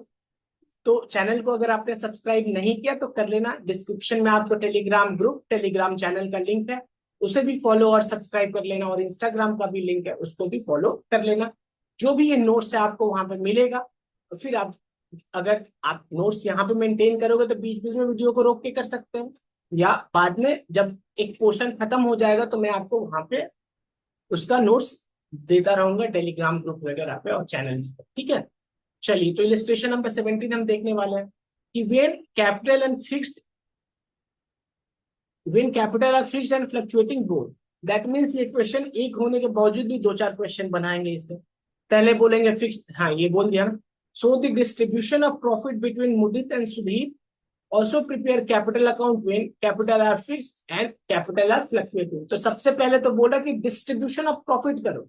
तो चैनल को अगर आपने सब्सक्राइब नहीं किया तो कर लेना, डिस्क्रिप्शन में आपको टेलीग्राम ग्रुप, टेलीग्राम चैनल का लिंक है, उसे भी फॉलो और सब्सक्राइब कर लेना, और इंस्टाग्राम का भी लिंक है, उसको भी फॉलो कर लेना। जो भी ये नोट्स है आपको वहां पे मिलेगा। तो फिर आप, अगर आप नोट्स यहाँ पे मेंटेन करोगे तो बीच बीच में वीडियो को रोक के कर सकते हैं, या बाद में जब एक पोर्शन खत्म हो जाएगा तो मैं आपको वहां पे उसका नोट्स देता रहूंगा टेलीग्राम ग्रुप वगैरह पे और चैनल पे। ठीक है, चलिए तो इलस्ट्रेशन नंबर 17 हम देखने वाले हैं कि when capital R fixed and fluctuating both, that means ये क्वेश्चन एक होने के बावजूद भी दो चार क्वेश्चन बनाएंगे इससे। पहले बोलेंगे फिक्स्ड, हाँ ये बोल दिया ना। So the distribution of profit between Mudit and Sudhir, also prepare capital account when capital are fixed and capital are fluctuating। तो सबसे पहले तो बोला कि डिस्ट्रीब्यूशन ऑफ प्रॉफिट करो,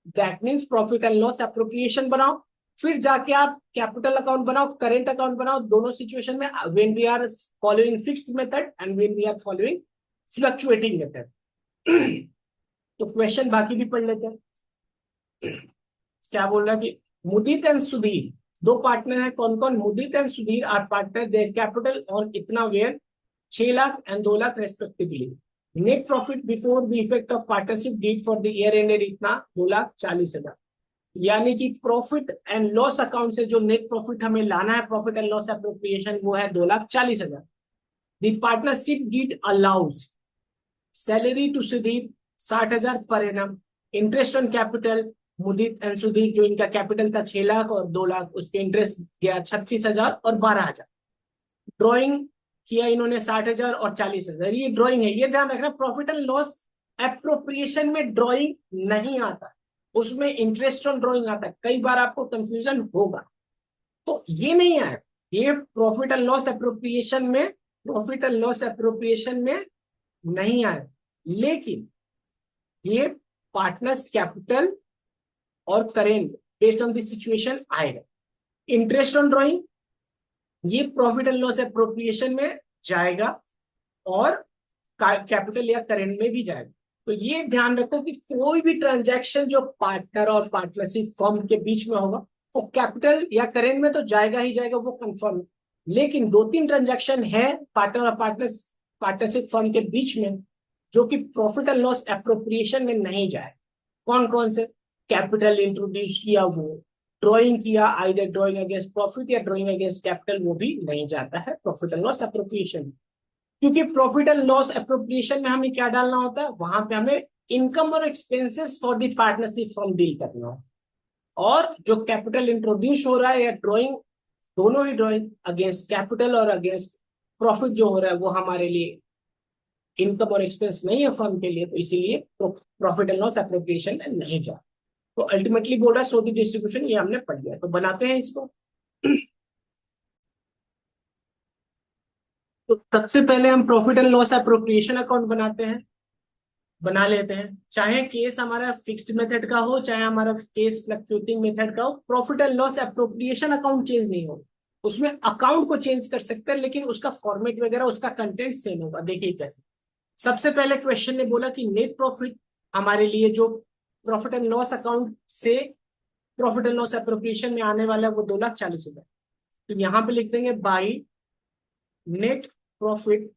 that means profit and loss appropriation बनाओ, फिर जाके आप कैपिटल अकाउंट बनाओ, करेंट अकाउंट बनाओ, दोनों सिचुएशन में when we are following fixed method and when we are following fluctuating method. तो क्वेश्चन बाकी भी पढ़ लेते हैं। क्या बोल रहा है कि मुदित एंड सुधीर दो पार्टनर है, कौन कौन, Mudit and Sudhir are partner, their capital on इतना were 6 lakh and 2 lakh respectively. Net profit before the effect of partnership deed for the year ended इतना 2,40,000। यानी कि प्रॉफिट एंड लॉस अकाउंट से जो नेट प्रॉफिट हमें लाना है, प्रॉफिट एंड लॉस एप्रोप्रिएशन, वो है 2,40,000। The partnership deed allows salary to Sudhir 60,000 per annum, interest on capital Mudit and Sudhir, जो इनका कैपिटल था 6 लाख और 2 लाख, उस पर इंटरेस्ट गया 36,000 और 12,000। ड्रॉइंग किया इन्होंने 60,000 और 40,000। ये ड्रॉइंग है, ये ध्यान रखना, प्रॉफिट एंड लॉस एप्रोप्रिएशन में ड्रॉइंग नहीं आता, उसमें इंटरेस्ट ऑन ड्रॉइंग आता है। कई बार आपको कंफ्यूजन होगा, तो ये नहीं आया, ये प्रॉफिट एंड लॉस एप्रोप्रिएशन में, प्रॉफिट एंड लॉस एप्रोप्रिएशन में नहीं आया, लेकिन ये पार्टनर्स कैपिटल और current based on the situation आएगा। इंटरेस्ट ऑन ड्रॉइंग ये प्रॉफिट एंड लॉस एप्रोप्रिएशन में जाएगा और कैपिटल या करेंट में भी जाएगा। तो ये ध्यान रखो कि कोई भी ट्रांजैक्शन जो पार्टनर और पार्टनरशिप फर्म के बीच में होगा, वो कैपिटल या करेंट में तो जाएगा ही जाएगा, वो कंफर्म। लेकिन 2-3 ट्रांजैक्शन है पार्टनर और पार्टनरशिप फर्म के बीच में जो कि प्रॉफिट एंड लॉस एप्रोप्रिएशन में नहीं जाए। कौन कौन से? कैपिटल इंट्रोड्यूस किया, वो ड्रॉइंग किया, आइदर ड्रॉइंग अगेंस्ट प्रॉफिट या ड्रॉइंग अगेंस्ट कैपिटल, वो भी नहीं जाता है प्रॉफिट एंड लॉस एप्रोप्रिएशन। क्योंकि प्रॉफिट एंड लॉस एप्रोप्रिएशन में हमें क्या डालना होता है, वहां पे हमें इनकम और expenses for the partnership firm deal करना है, और जो कैपिटल इंट्रोड्यूस हो रहा है या ड्रॉइंग, दोनों ही ड्रॉइंग अगेंस्ट कैपिटल और अगेंस्ट प्रॉफिट जो हो रहा है, वो हमारे लिए इनकम और एक्सपेंस नहीं है फर्म के लिए, तो इसीलिए प्रॉफिट एंड लॉस एप्रोप्रिएशन में नहीं जा। तो अल्टीमेटली बोल रहा है सो द डिस्ट्रीब्यूशन, ये हमने पढ़ लिया, तो बनाते हैं इसको। तो सबसे पहले हम profit and loss appropriation account बनाते हैं, बना लेते हैं। चाहे केस हमारा फिक्स्ड मेथड का हो, चाहे हमारा केस फ्लक्चुएटिंग मेथड का हो, profit and loss appropriation account change नहीं हो, उसमें अकाउंट को चेंज कर सकते हैं, लेकिन उसका फॉर्मेट वगैरह, उसका कंटेंट सेम होगा। देखिए कैसे। सबसे पहले क्वेश्चन ने बोला कि नेट प्रॉफिट हमारे लिए जो प्रॉफिट एंड लॉस अकाउंट से प्रॉफिट एंड लॉस एप्रोप्रिएशन में आने वाला है वो 2,40,000। तो यहां पे लिख देंगे बाई नेट प्रॉफिट,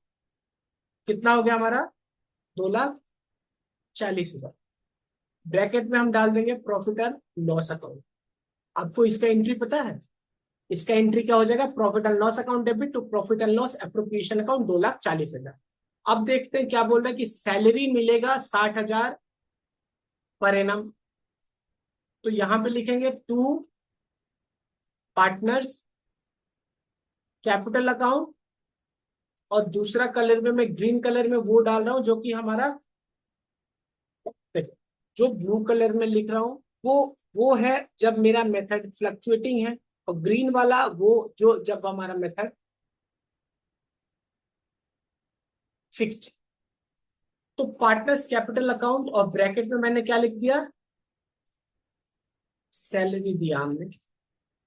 कितना हो गया हमारा 2,40,000। ब्रैकेट में हम डाल देंगे प्रॉफिट एंड लॉस अकाउंट। आपको इसका एंट्री पता है? इसका एंट्री क्या हो जाएगा, profit and loss account debit to profit and loss appropriation account 2,40,000। अब देखते हैं क्या बोल रहा है कि सैलरी मिलेगा 60,000 पर एनम। तो यहां पे लिखेंगे टू पार्टनर्स कैपिटल अकाउंट, और दूसरा कलर में मैं ग्रीन कलर में वो डाल रहा हूं जो कि हमारा, जो ब्लू कलर में लिख रहा हूं वो है जब मेरा मेथड फ्लक्चुएटिंग है, और ग्रीन वाला वो जो जब हमारा मेथड फिक्स्ड। तो पार्टनर्स कैपिटल अकाउंट, और ब्रैकेट में मैंने क्या लिख दिया, सैलरी दिया हमने।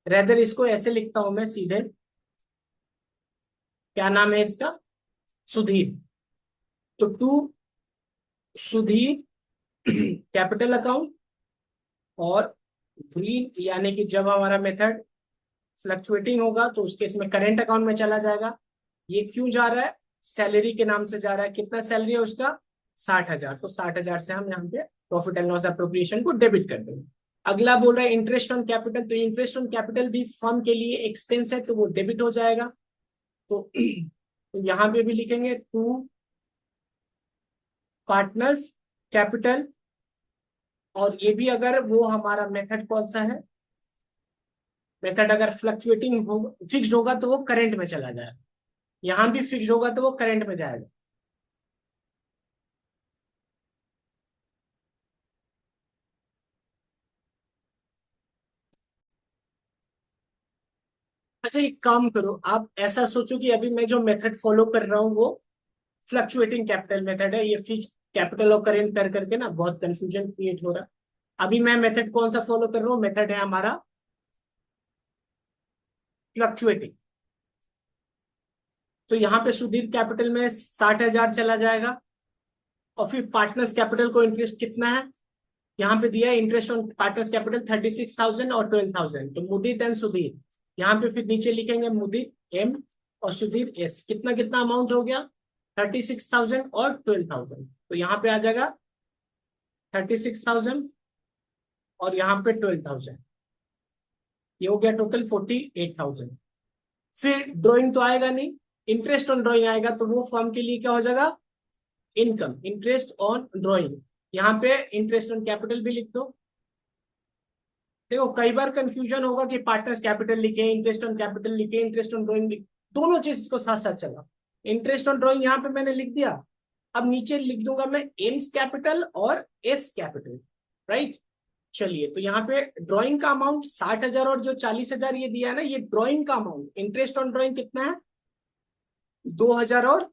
रेदर इसको ऐसे लिखता हूं मैं सीधे, क्या नाम है इसका, सुधीर। तो टू सुधीर कैपिटल अकाउंट, और ग्रीन यानी कि जब हमारा मेथड फ्लक्चुएटिंग होगा तो उसके इसमें करेंट अकाउंट में चला जाएगा। ये क्यों जा रहा है, सैलरी के नाम से जा रहा है। कितना सैलरी है उसका, 60,000। तो 60,000 से हम यहाँ पे प्रॉफिट एंड लॉस एप्रोप्रिएशन को डेबिट कर देंगे। अगला बोल रहा है इंटरेस्ट ऑन कैपिटल, तो इंटरेस्ट ऑन कैपिटल भी फर्म के लिए एक्सपेंस है, तो वो डेबिट हो जाएगा। तो यहाँ पे भी लिखेंगे टू पार्टनर्स कैपिटल, और ये भी अगर वो हमारा मेथड कौन सा है, मेथड अगर फ्लक्चुएटिंग होगा, फिक्स्ड होगा तो वो करंट में चला जाएगा, यहां भी फिक्स्ड होगा तो वो करंट में जाएगा। अच्छा एक काम करो, आप ऐसा सोचो कि अभी मैं जो मेथड फॉलो कर रहा हूँ वो फ्लक्चुएटिंग कैपिटल मेथड है। ये फिक्स कैपिटल और करेंट कर करके ना बहुत कंफ्यूजन क्रिएट हो रहा है। अभी मैं मेथड कौन सा फॉलो कर रहा हूँ, मेथड है हमारा फ्लक्चुएटिंग। तो यहाँ पे सुधीर कैपिटल में 60,000 चला जाएगा, और फिर पार्टनर्स कैपिटल को इंटरेस्ट कितना है, यहाँ पे दिया है इंटरेस्ट ऑन पार्टनर्स कैपिटल 36,000 और 12,000। तो मुदित एंड सुधीर, यहाँ पे फिर नीचे लिखेंगे मुदित एम और सुधीर एस, कितना कितना अमाउंट हो गया, 36,000 और 12,000। तो यहाँ पे आ जाएगा 36,000 और यहाँ पे 12,000, ये हो गया टोटल 48,000। फिर ड्राइंग तो आएगा नहीं, इंटरेस्ट ऑन ड्राइंग आएगा, तो वो फर्म के लिए क्या हो जाएगा, इनकम, इंटरेस्ट ऑन ड्राइंग। यहाँ पे इंटरेस्ट ऑन कैपिटल भी लिख दो। देखो कई बार कंफ्यूजन होगा कि पार्टनर्स कैपिटल लिखे, इंटरेस्ट ऑन कैपिटल लिखे, इंटरेस्ट ऑन ड्राइंग लिखे, दोनों चीज को साथ साथ चला। इंटरेस्ट ऑन ड्राइंग यहाँ पे मैंने लिख दिया, अब नीचे लिख दूंगा मैं एम्स कैपिटल और एस कैपिटल, राइट। चलिए, तो यहाँ पे ड्राइंग का अमाउंट 60,000 और जो 40,000 ये दिया है ना, ये ड्राइंग का अमाउंट। इंटरेस्ट ऑन ड्राइंग कितना है, 2,000 और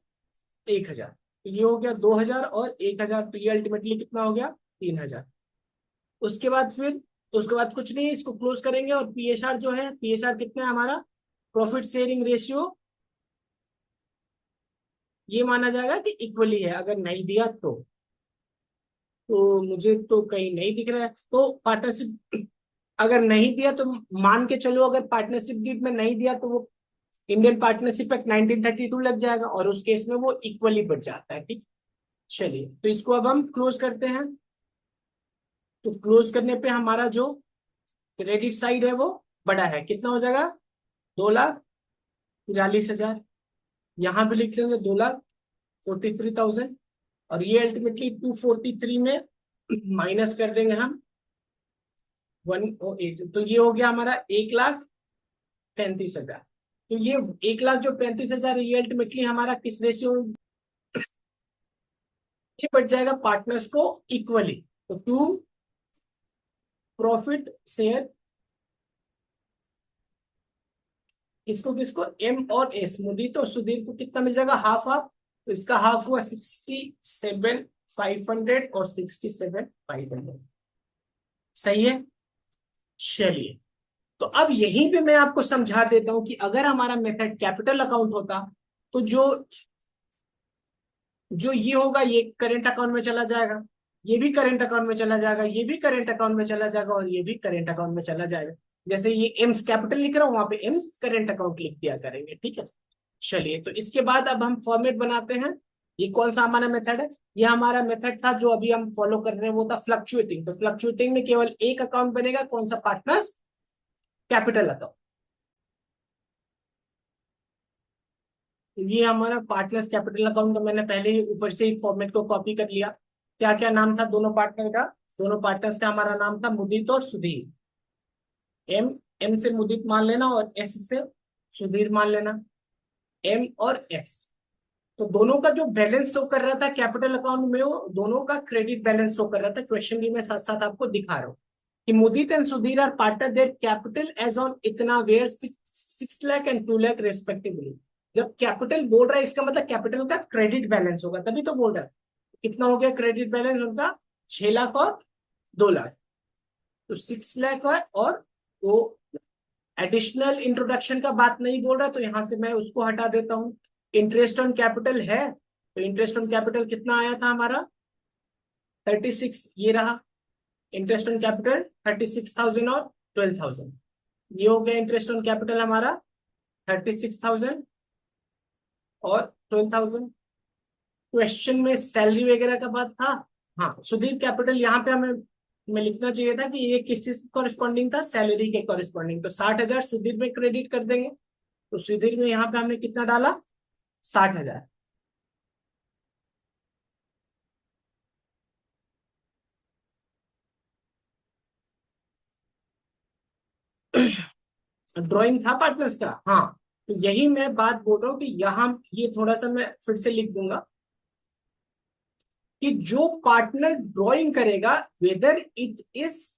1,000, तो ये हो गया 2,000 और 1,000, तो ये अल्टीमेटली कितना हो गया, 3,000। उसके बाद फिर, उसके बाद कुछ नहीं है, इसको क्लोज करेंगे। और पीएसआर जो है, पीएसआर कितना है हमारा, प्रॉफिट शेयरिंग रेशियो, ये माना जाएगा कि इक्वली है। अगर नहीं दिया तो मुझे तो कहीं नहीं दिख रहा है, तो पार्टनरशिप अगर नहीं दिया तो मान के चलो, अगर पार्टनरशिप डीड में नहीं दिया तो वो इंडियन पार्टनरशिप एक्ट 1932 लग जाएगा, और उस केस में वो इक्वली बढ़ जाता है, ठीक। चलिए, तो इसको अब हम क्लोज करते हैं। तो क्लोज करने पे हमारा जो क्रेडिट साइड है वो बड़ा है, कितना हो जाएगा, 2,43,000। यहाँ पे लिख लेंगे 2,43,000, और ये अल्टीमेटली 243 में माइनस कर देंगे हम 108, तो ये हो गया हमारा 1,35,000। तो ये 1,00,000 जो 35,000 है, ये अल्टीमेटली हमारा किस रेशियो, ये बढ़ जाएगा पार्टनर्स को इक्वली। तो टू प्रॉफिट शेयर, इसको किसको, एम और एस, मुदीत और सुधीर को कितना मिल जाएगा, हाफ हाफ। तो इसका हाफ हुआ 67,500 और 67,500, सही है। चलिए, तो अब यहीं पे मैं आपको समझा देता हूं कि अगर हमारा मेथड कैपिटल अकाउंट होता, तो जो जो ये होगा, ये करेंट अकाउंट में चला जाएगा, ये भी करेंट अकाउंट में चला जाएगा, ये भी करेंट अकाउंट में चला जाएगा, और ये भी करेंट अकाउंट में चला जाएगा। जैसे ये एम्स कैपिटल लिख रहा हूं, वहां पे एम्स करेंट अकाउंट लिख दिया करेंगे, ठीक है। चलिए, तो इसके बाद अब हम फॉर्मेट बनाते हैं। ये कौन सा हमारा मेथड है, ये हमारा मेथड था जो अभी हम फॉलो कर रहे हैं, वो था फ्लक्चुएटिंग। तो फ्लक्चुएटिंग में केवल एक अकाउंट बनेगा, कौन सा, पार्टनर्स कैपिटल अकाउंट। ये हमारा पार्टनर्स कैपिटल अकाउंट, तो मैंने पहले ही ऊपर से ही फॉर्मेट को कॉपी कर लिया। क्या क्या नाम था दोनों पार्टनर का, दोनों पार्टनर्स का हमारा नाम था मुदित और सुधीर। एम, एम से मुदित मान लेना, और एस से सुधीर मान लेना, एम और एस। तो दोनों का जो बैलेंस शो कर रहा था कैपिटल अकाउंट में, वो दोनों का क्रेडिट बैलेंस शो कर रहा था। क्वेश्चन भी मैं साथ साथ आपको दिखा रहा हूँ कि Mudit and Sudhir are partner, their capital as on इतना were 6 lakh and 2 lakh respectively. जब कैपिटल बोल रहा है, इसका मतलब कैपिटल का क्रेडिट बैलेंस होगा, तभी तो बोल रहा है। कितना हो गया क्रेडिट बैलेंस उनका, 6 लाख और 2 लाख, तो 6 लाख है। और वो एडिशनल इंट्रोडक्शन का बात नहीं बोल रहा, तो यहां से मैं उसको हटा देता हूं। इंटरेस्ट ऑन कैपिटल है, तो इंटरेस्ट ऑन कैपिटल कितना आया था हमारा, 36, ये रहा इंटरेस्ट ऑन कैपिटल, 36,000 और 12,000। ये हो गया इंटरेस्ट ऑन कैपिटल हमारा, 36,000 और 12,000। क्वेश्चन में सैलरी वगैरह का बात था। हाँ, सुधीर कैपिटल यहाँ पे हमें में लिखना चाहिए था कि ये किस चीज कॉरेस्पॉन्डिंग था, सैलरी के कॉरेस्पॉन्डिंग। तो 60,000 सुधीर में क्रेडिट कर देंगे। तो सुधीर में यहाँ पे हमने कितना डाला, 60,000। ड्राइंग था पार्टनर्स का, हाँ। तो यही मैं बात बोल रहा हूँ कि यहाँ ये थोड़ा सा मैं फिर से लिख दूंगा कि जो पार्टनर ड्राइंग करेगा, whether it is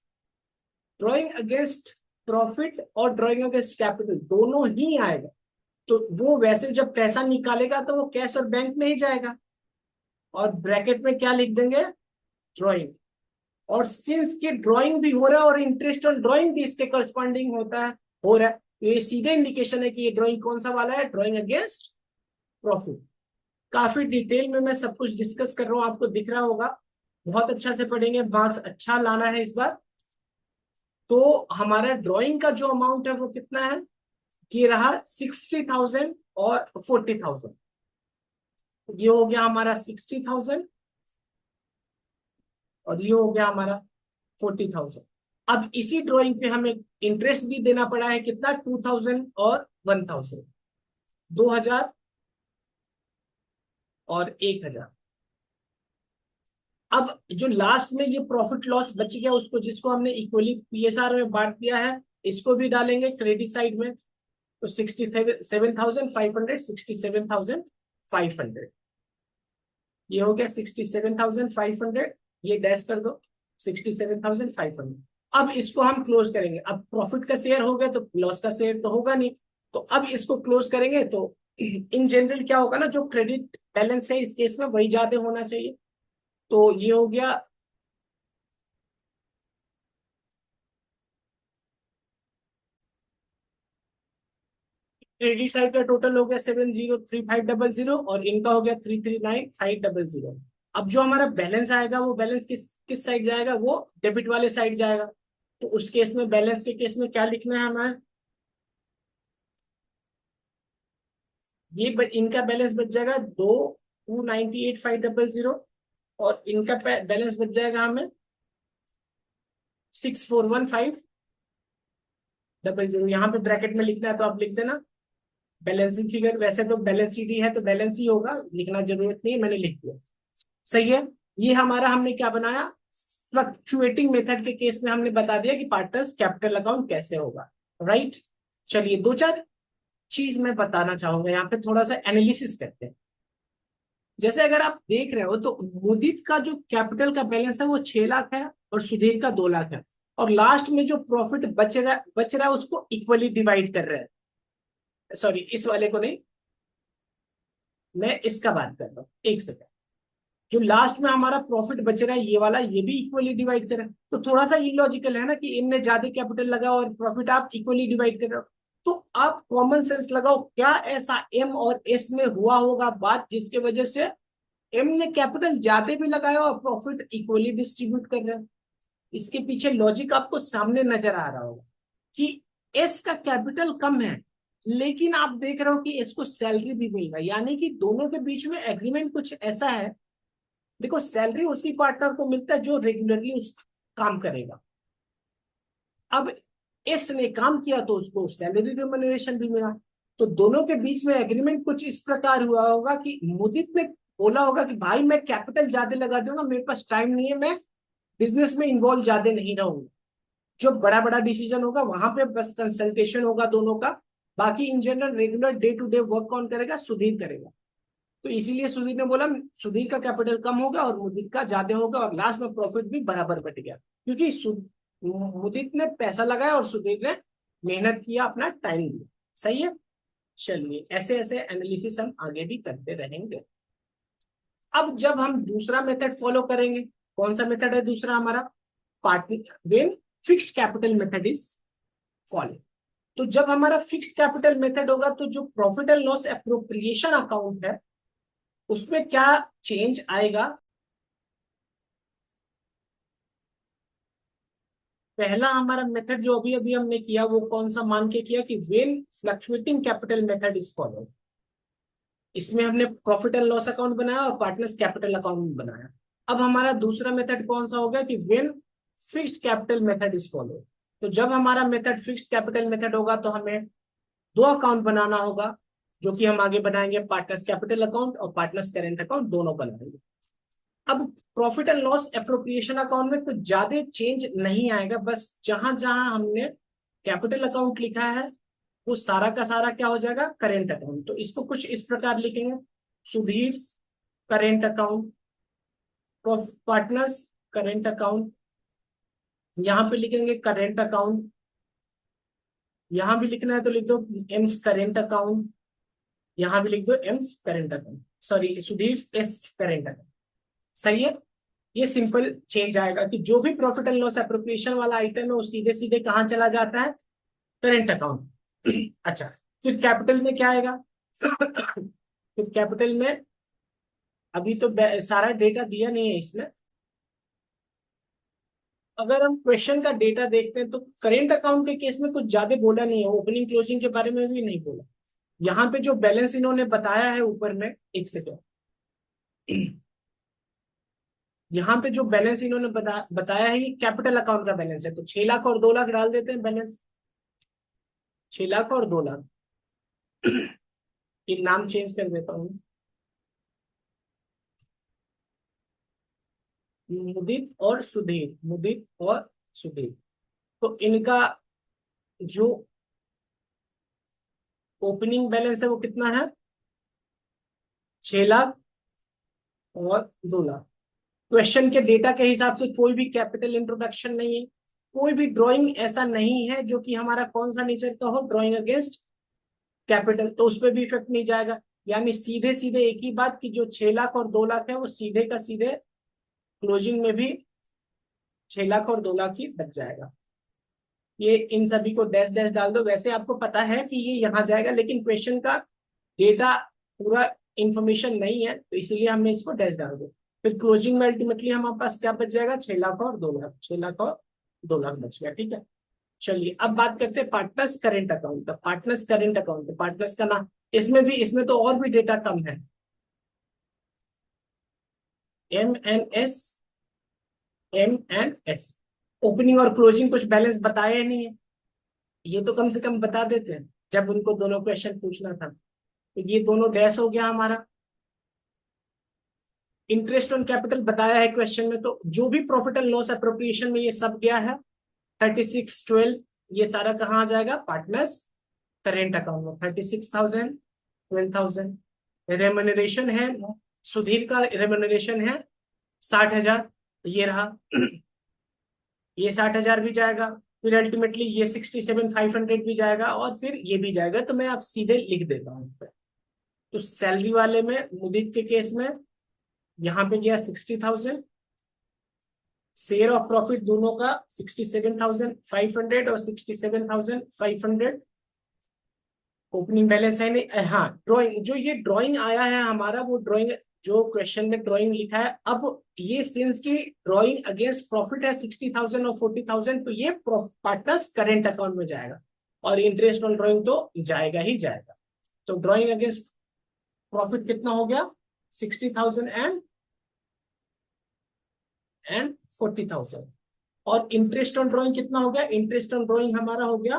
drawing against profit और ड्राइंग अगेंस्ट कैपिटल, दोनों ही आएगा। तो वो वैसे जब पैसा निकालेगा तो वो कैश और बैंक में ही जाएगा, और ब्रैकेट में क्या लिख देंगे, ड्राइंग। और सिंस की ड्राइंग भी हो रहा है और इंटरेस्ट ऑन ड्राइंग भी इसके करस्पॉन्डिंग होता है, हो रहा है, तो ये सीधे इंडिकेशन है कि ये ड्राइंग कौन सा वाला है, ड्राइंग अगेंस्ट प्रॉफिट। काफी डिटेल में मैं सब कुछ डिस्कस कर रहा हूँ, आपको दिख रहा होगा। बहुत अच्छा से पढ़ेंगे, मार्क्स अच्छा लाना है इस बार। तो हमारा ड्राइंग का जो अमाउंट है वो कितना है, ये रहा 60,000 और 40,000। ये हो गया हमारा 60,000 और ये हो गया हमारा 40,000। अब इसी ड्राइंग पे हमें इंटरेस्ट भी देना पड़ा है, कितना, 2000 और 1000, 2000 और 1000। अब जो लास्ट में ये प्रॉफिट लॉस बच गया उसको, जिसको हमने इक्वली पीएसआर में बांट दिया है, इसको भी डालेंगे क्रेडिट साइड में। तो 67,500, 67,500, ये हो गया 67,500, ये डैश कर दो 67,500। अब इसको हम क्लोज करेंगे। अब प्रॉफिट का शेयर हो गया तो लॉस का शेयर तो होगा नहीं, तो अब इसको क्लोज करेंगे। तो इन जनरल क्या होगा ना, जो क्रेडिट बैलेंस है इस केस में वही ज्यादा होना चाहिए। तो ये हो गया क्रेडिट साइड का टोटल हो गया 703500, और इनका हो गया 339500। अब जो हमारा बैलेंस आएगा वो बैलेंस किस किस साइड जाएगा, वो डेबिट वाले साइड जाएगा। तो उस केस में, बैलेंस के केस में क्या लिखना है हमारा, इनका बैलेंस बच जाएगा 2,298,500, और इनका बैलेंस बच जाएगा हमें 6,415,000। यहाँ पे ब्रैकेट में लिखना है तो आप लिख देना बैलेंसिंग फिगर। वैसे तो बैलेंस शीट ही है तो बैलेंस ही होगा, लिखना जरूरत नहीं है, मैंने लिख दिया। सही है। ये हमारा हमने क्या बनाया, फ्लक्चुएटिंग मेथड के केस में हमने बता दिया कि पार्टनर्स कैपिटल अकाउंट कैसे होगा। राइट। चलिए, दो चार चीज मैं बताना चाहूंगा, यहाँ पे थोड़ा सा एनालिसिस करते हैं। जैसे अगर आप देख रहे हो तो मुदित का जो कैपिटल का बैलेंस है वो 6 लाख है, और सुधीर का 2 लाख है, और लास्ट में जो प्रॉफिट बच रहा है उसको इक्वली डिवाइड कर रहे हैं। सॉरी, इस वाले को नहीं, मैं इसका बात कर रहा हूँ, एक सेकंड। जो लास्ट में हमारा प्रॉफिट बच रहा है ये वाला, ये भी इक्वली डिवाइड करें, तो थोड़ा सा इलॉजिकल है ना कि इनने ज्यादा कैपिटल लगा और प्रॉफिट आप इक्वली डिवाइड कर रहे हो। तो आप कॉमन सेंस लगाओ, क्या ऐसा एम और एस में हुआ होगा बात जिसके वजह से एम ने कैपिटल ज्यादा भी लगाया और प्रॉफिट इक्वली डिस्ट्रीब्यूट कर रहे हैं। इसके पीछे लॉजिक आपको सामने नजर आ रहा होगा कि एस का कैपिटल कम है, लेकिन आप देख रहे हो कि इसको सैलरी भी मिल रहा है, यानी कि दोनों के बीच में एग्रीमेंट कुछ ऐसा है। देखो, सैलरी उसी पार्टनर को मिलता है जो रेगुलरली उस काम करेगा। अब एस ने काम किया तो उसको सैलरी रिम्यूनरेशन भी मिला। तो दोनों के बीच में एग्रीमेंट कुछ इस प्रकार हुआ होगा कि मुदित ने बोला होगा कि भाई मैं कैपिटल ज्यादा लगा दूंगा, मेरे पास टाइम नहीं है, मैं बिजनेस में इन्वॉल्व ज्यादा नहीं रहूंगा। जो बड़ा बड़ा डिसीजन होगा वहां पे बस कंसल्टेशन होगा दोनों का, बाकी in general regular day to day work कौन करेगा, सुधीर करेगा। तो इसीलिए सुधीर ने बोला सुधीर का कैपिटल कम होगा और मुदित का ज्यादा होगा, और लास्ट में प्रॉफिट भी बराबर बट गया, क्योंकि मुदित ने पैसा लगाया और सुधीर ने मेहनत किया, अपना टाइम दिया। सही है। चलिए, ऐसे ऐसे एनालिसिस हम आगे भी करते रहेंगे। अब जब हम दूसरा मेथड फॉलो करेंगे, कौन सा मेथड है दूसरा हमारा, partner when fixed capital method is follow. तो जब हमारा फिक्स्ड कैपिटल मेथड होगा तो जो profit and loss appropriation account है उसमें क्या चेंज आएगा। पहला हमारा मेथड जो अभी अभी हमने किया वो कौन सा मान के किया कि when fluctuating capital method is follow. इसमें हमने प्रॉफिट एंड लॉस अकाउंट बनाया और पार्टनर्स कैपिटल अकाउंट बनाया। अब हमारा दूसरा मेथड कौन सा हो गया कि when fixed capital method is follow. तो जब हमारा मेथड फिक्स्ड कैपिटल मेथड होगा तो हमें दो अकाउंट बनाना होगा, जो कि हम आगे बनाएंगे, पार्टनर्स कैपिटल अकाउंट और पार्टनर्स करेंट अकाउंट दोनों बनाएंगे। अब profit and loss appropriation account में कुछ ज्यादा चेंज नहीं आएगा, बस जहां जहां हमने कैपिटल अकाउंट लिखा है वो सारा का सारा क्या हो जाएगा, करेंट अकाउंट। तो इसको कुछ इस प्रकार लिखेंगे, Sudhir current account, partners current account, यहां पे लिखेंगे करेंट अकाउंट, यहां भी लिखना है तो लिख दो एम्स करेंट अकाउंट, यहां भी लिख दो AIIMS current account, sorry Sudhir S current account. सही है। ये सिंपल चेंज आएगा कि जो भी प्रॉफिट एंड लॉस एप्रोप्रिएशन वाला आइटम है वो सीधे सीधे कहां चला जाता है, करेंट अकाउंट। अच्छा, फिर कैपिटल में क्या आएगा, फिर कैपिटल में अभी तो सारा डेटा दिया नहीं है इसमें। अगर हम क्वेश्चन का डेटा देखते हैं तो करेंट अकाउंट के केस में कुछ ज्यादा बोला नहीं है, ओपनिंग क्लोजिंग के बारे में भी नहीं बोला। यहाँ पे जो बैलेंस इन्होंने बताया है ऊपर में, एक सेकेंड, यहाँ पे जो बैलेंस इन्होंने बताया है ये कैपिटल अकाउंट का बैलेंस है, तो 6 लाख और 2 लाख डाल देते हैं बैलेंस, 6 लाख और 2 लाख। ये नाम चेंज कर देता हूँ, मुदित और सुधीर, मुदित और सुधीर। तो इनका जो ओपनिंग बैलेंस है वो कितना है, 6 लाख और 2 लाख। क्वेश्चन के डेटा के हिसाब से कोई भी कैपिटल इंट्रोडक्शन नहीं है, कोई भी ड्राइंग ऐसा नहीं है जो कि हमारा कौन सा नेचर का हो, ड्राइंग अगेंस्ट कैपिटल, तो उस पर भी इफेक्ट नहीं जाएगा। यानी सीधे सीधे एक ही बात कि जो 6 लाख और 2 लाख है वो सीधे का सीधे क्लोजिंग में भी 6 लाख और 2 लाख ही बच जाएगा। ये इन सभी को डैश डैश डाल दो, वैसे आपको पता है कि ये यहाँ जाएगा, लेकिन क्वेश्चन का डेटा पूरा इंफॉर्मेशन नहीं है तो इसीलिए हमने इसको डैश डाल दो। फिर क्लोजिंग में अल्टीमेटली हमारे पास क्या बच जाएगा, 6 लाख और 2 लाख, 6 लाख और 2 लाख बच गया। ठीक है, चलिए अब बात करते हैं पार्टनर्स करेंट अकाउंट का। पार्टनर्स करेंट अकाउंट, पार्टनर्स का नाम, इसमें तो और भी डेटा कम है, MNS, MNS। ओपनिंग और क्लोजिंग कुछ बैलेंस बताया नहीं है, ये तो कम से कम बता देते हैं जब उनको दोनों क्वेश्चन पूछना था। तो ये दोनों डैश हो गया हमारा। इंटरेस्ट ऑन कैपिटल बताया है क्वेश्चन में, तो जो भी प्रॉफिट एंड लॉस अप्रोप्रिएशन में ये सब गया है 3612, ये सारा कहाँ आ जाएगा, पार्टनर्स करेंट अकाउंट में। 36,000, 12,000। रेम्यूनरेशन है, सुधीर का रेम्यूनरेशन है 60,000, ये रहा। ये 60,000 भी जाएगा, फिर अल्टीमेटली ये 67,500 भी जाएगा और फिर ये भी जाएगा। तो मैं आप सीधे लिख देता हूँ। तो सैलरी वाले में मुदित के केस में यहाँ पे गया 60,000, शेयर ऑफ प्रॉफिट दोनों का 67,500 और 67,500। ओपनिंग बैलेंस है नहीं, हाँ ड्राइंग, जो ये ड्राइंग आया है हमारा वो ड्राइंग, जो क्वेश्चन में ड्राइंग लिखा है, अब ये सिंस की ड्राइंग अगेंस्ट प्रॉफिट है 60,000 और 40,000, तो ये पार्टनर्स करेंट अकाउंट में जाएगा और इंटरेस्ट ऑन ड्राइंग तो जाएगा ही जाएगा। तो ड्राइंग अगेंस्ट प्रॉफिट कितना हो गया, 60,000 एंड 40,000। और इंटरेस्ट ऑन ड्राइंग कितना हो गया, इंटरेस्ट ऑन ड्राइंग हमारा हो गया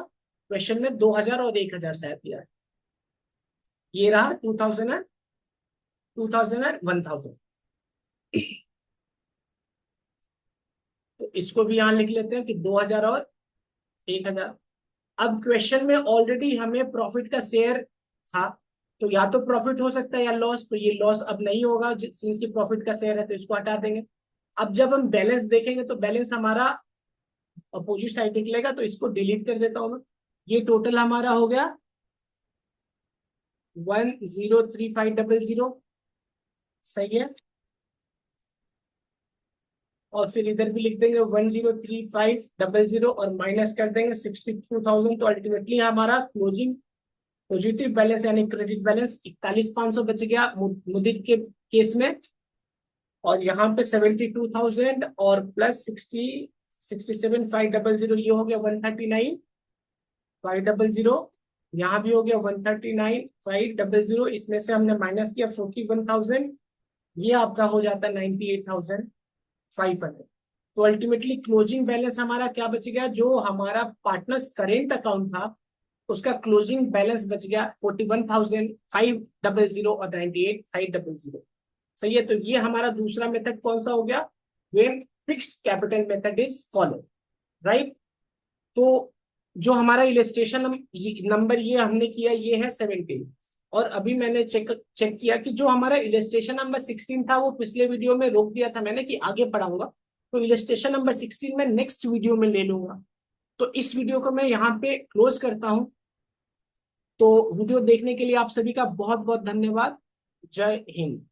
क्वेश्चन में 2,000 और 1,000 शायद दिया है, ये रहा 2,000 एंड 1,000। तो इसको भी यहां लिख लेते हैं कि 2,000 और 1,000। अब क्वेश्चन में ऑलरेडी हमें प्रॉफिट का शेयर था, तो या तो प्रॉफिट हो सकता है या लॉस, तो ये लॉस अब नहीं होगा सिंस की प्रॉफिट का शेयर है, तो इसको हटा देंगे। अब जब हम बैलेंस देखेंगे तो बैलेंस हमारा अपोजिट साइड निकलेगा, तो इसको डिलीट कर देता हूं मैं। ये टोटल हमारा हो गया 103500, सही है। और फिर इधर भी लिख देंगे 103500 और माइनस कर देंगे 62,000। तो अल्टीमेटली हमारा क्लोजिंग पॉजिटिव बैलेंस यानी क्रेडिट बैलेंस 41,500 बच गया मुदित के केस में। और यहाँ पे 72,000 और प्लस 67,500, ये हो गया 139,500। यहाँ भी हो गया 139,500, इसमें से हमने माइनस किया 41,000, ये आपका हो जाता है 98,500। तो अल्टीमेटली क्लोजिंग बैलेंस हमारा क्या बच गया, जो हमारा पार्टनर्स करेंट अकाउंट था उसका क्लोजिंग बैलेंस बच गया 41,500 और 98,500। सही है, तो ये हमारा दूसरा मेथड कौन सा हो गया, when fixed capital method is follow, right. तो जो हमारा इलस्ट्रेशन नंबर ये हमने किया ये है 17। और अभी मैंने चेक किया कि जो हमारा इलस्ट्रेशन नंबर 16 था वो पिछले वीडियो में रोक दिया था मैंने कि आगे पढ़ाऊंगा, तो इलस्ट्रेशन नंबर 16 में नेक्स्ट वीडियो में ले लूंगा। तो इस वीडियो को मैं यहाँ पे क्लोज करता हूँ। तो वीडियो देखने के लिए आप सभी का बहुत बहुत धन्यवाद। जय हिंद।